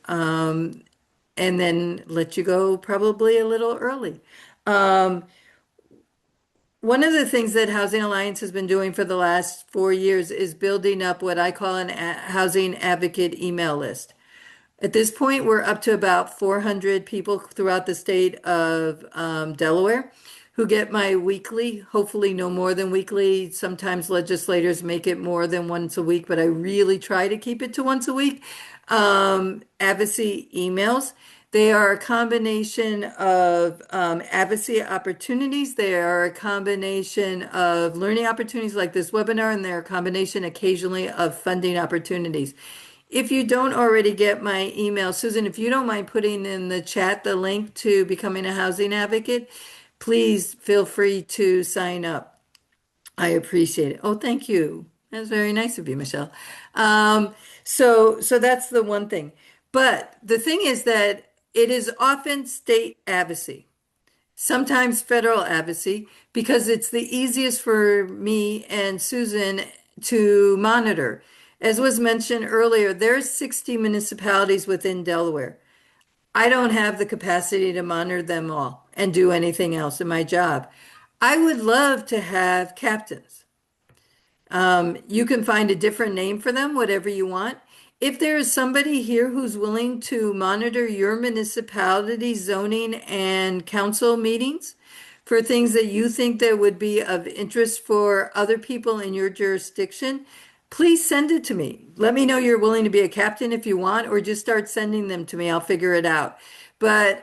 And then let you go probably a little early. One of the things that Housing Alliance has been doing for the last 4 years is building up what I call an housing advocate email list. At this point, we're up to about 400 people throughout the state of Delaware who get my weekly, hopefully no more than weekly. Sometimes legislators make it more than once a week, but I really try to keep it to once a week. Advocacy emails. They are a combination of advocacy opportunities. They are a combination of learning opportunities like this webinar, and they're a combination occasionally of funding opportunities. If you don't already get my email, Susan, if you don't mind putting in the chat the link to becoming a housing advocate, please feel free to sign up. I appreciate it. Oh, thank you. That's very nice of you, Michelle. So that's the one thing. But the thing is that it is often state advocacy, sometimes federal advocacy, because it's the easiest for me and Susan to monitor. As was mentioned earlier, there's 60 municipalities within Delaware. I don't have the capacity to monitor them all and do anything else in my job. I would love to have captains. You can find a different name for them, whatever you want. If there is somebody here who's willing to monitor your municipality zoning and council meetings for things that you think that would be of interest for other people in your jurisdiction, please send it to me. Let me know you're willing to be a captain if you want, or just start sending them to me. I'll figure it out. But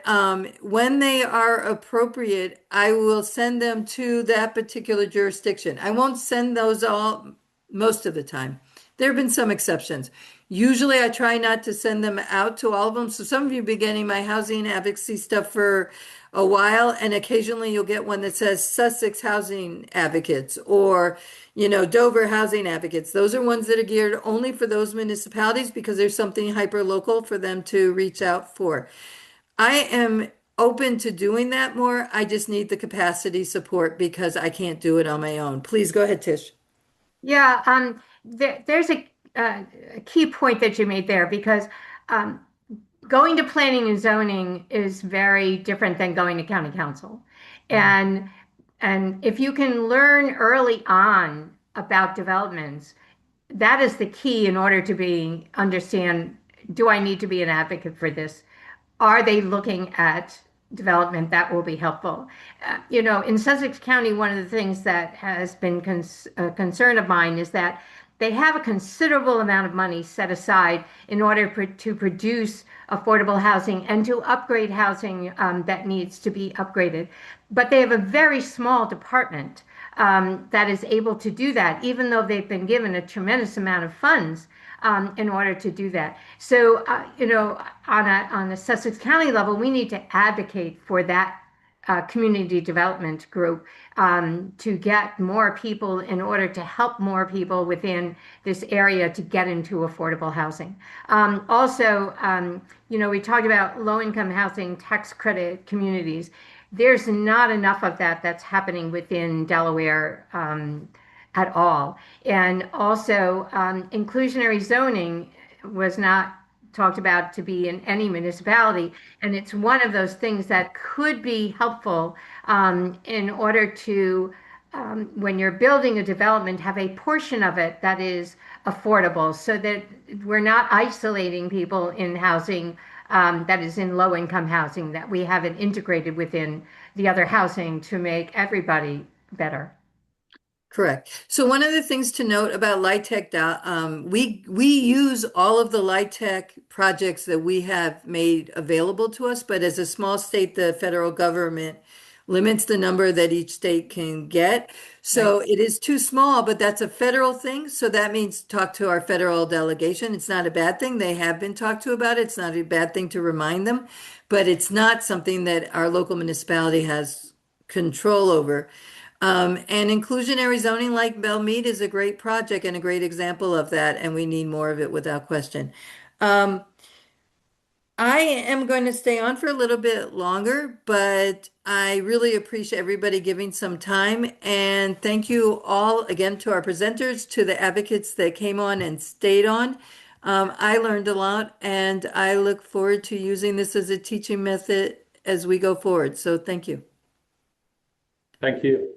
when they are appropriate, I will send them to that particular jurisdiction. I won't send those all most of the time. There have been some exceptions. Usually I try not to send them out to all of them. So some of you have been getting my housing advocacy stuff for a while, and occasionally you'll get one that says Sussex Housing Advocates or, Dover Housing Advocates. Those are ones that are geared only for those municipalities because there's something hyper local for them to reach out for. I am open to doing that more. I just need the capacity support because I can't do it on my own. Please go ahead, Tish. Yeah, there's a key point that you made there because um, going to planning and zoning is very different than going to county council. And if you can learn early on about developments, that is the key in order to understand, do I need to be an advocate for this? Are they looking at development that will be helpful? In Sussex County, one of the things that has been a concern of mine is that they have a considerable amount of money set aside in order to produce affordable housing and to upgrade housing that needs to be upgraded. But they have a very small department that is able to do that, even though they've been given a tremendous amount of funds in order to do that. So, on a Sussex County level, we need to advocate for that community development group to get more people in order to help more people within this area to get into affordable housing. Also, we talked about low-income housing tax credit communities. There's not enough of that that's happening within Delaware at all. And also, inclusionary zoning was not talked about to be in any municipality. And it's one of those things that could be helpful in order to, when you're building a development, have a portion of it that is affordable so that we're not isolating people in housing that is in low income housing, that we have it integrated within the other housing to make everybody better. Correct. So one of the things to note about LIHTC, we use all of the LIHTC projects that we have made available to us, but as a small state, the federal government limits the number that each state can get. So it is too small, but that's a federal thing. So that means talk to our federal delegation. It's not a bad thing. They have been talked to about it. It's not a bad thing to remind them, but it's not something that our local municipality has control over. And inclusionary zoning like Belmead is a great project and a great example of that, and we need more of it without question. I am going to stay on for a little bit longer, but I really appreciate everybody giving some time. And thank you all again to our presenters, to the advocates that came on and stayed on. I learned a lot, and I look forward to using this as a teaching method as we go forward. So thank you. Thank you.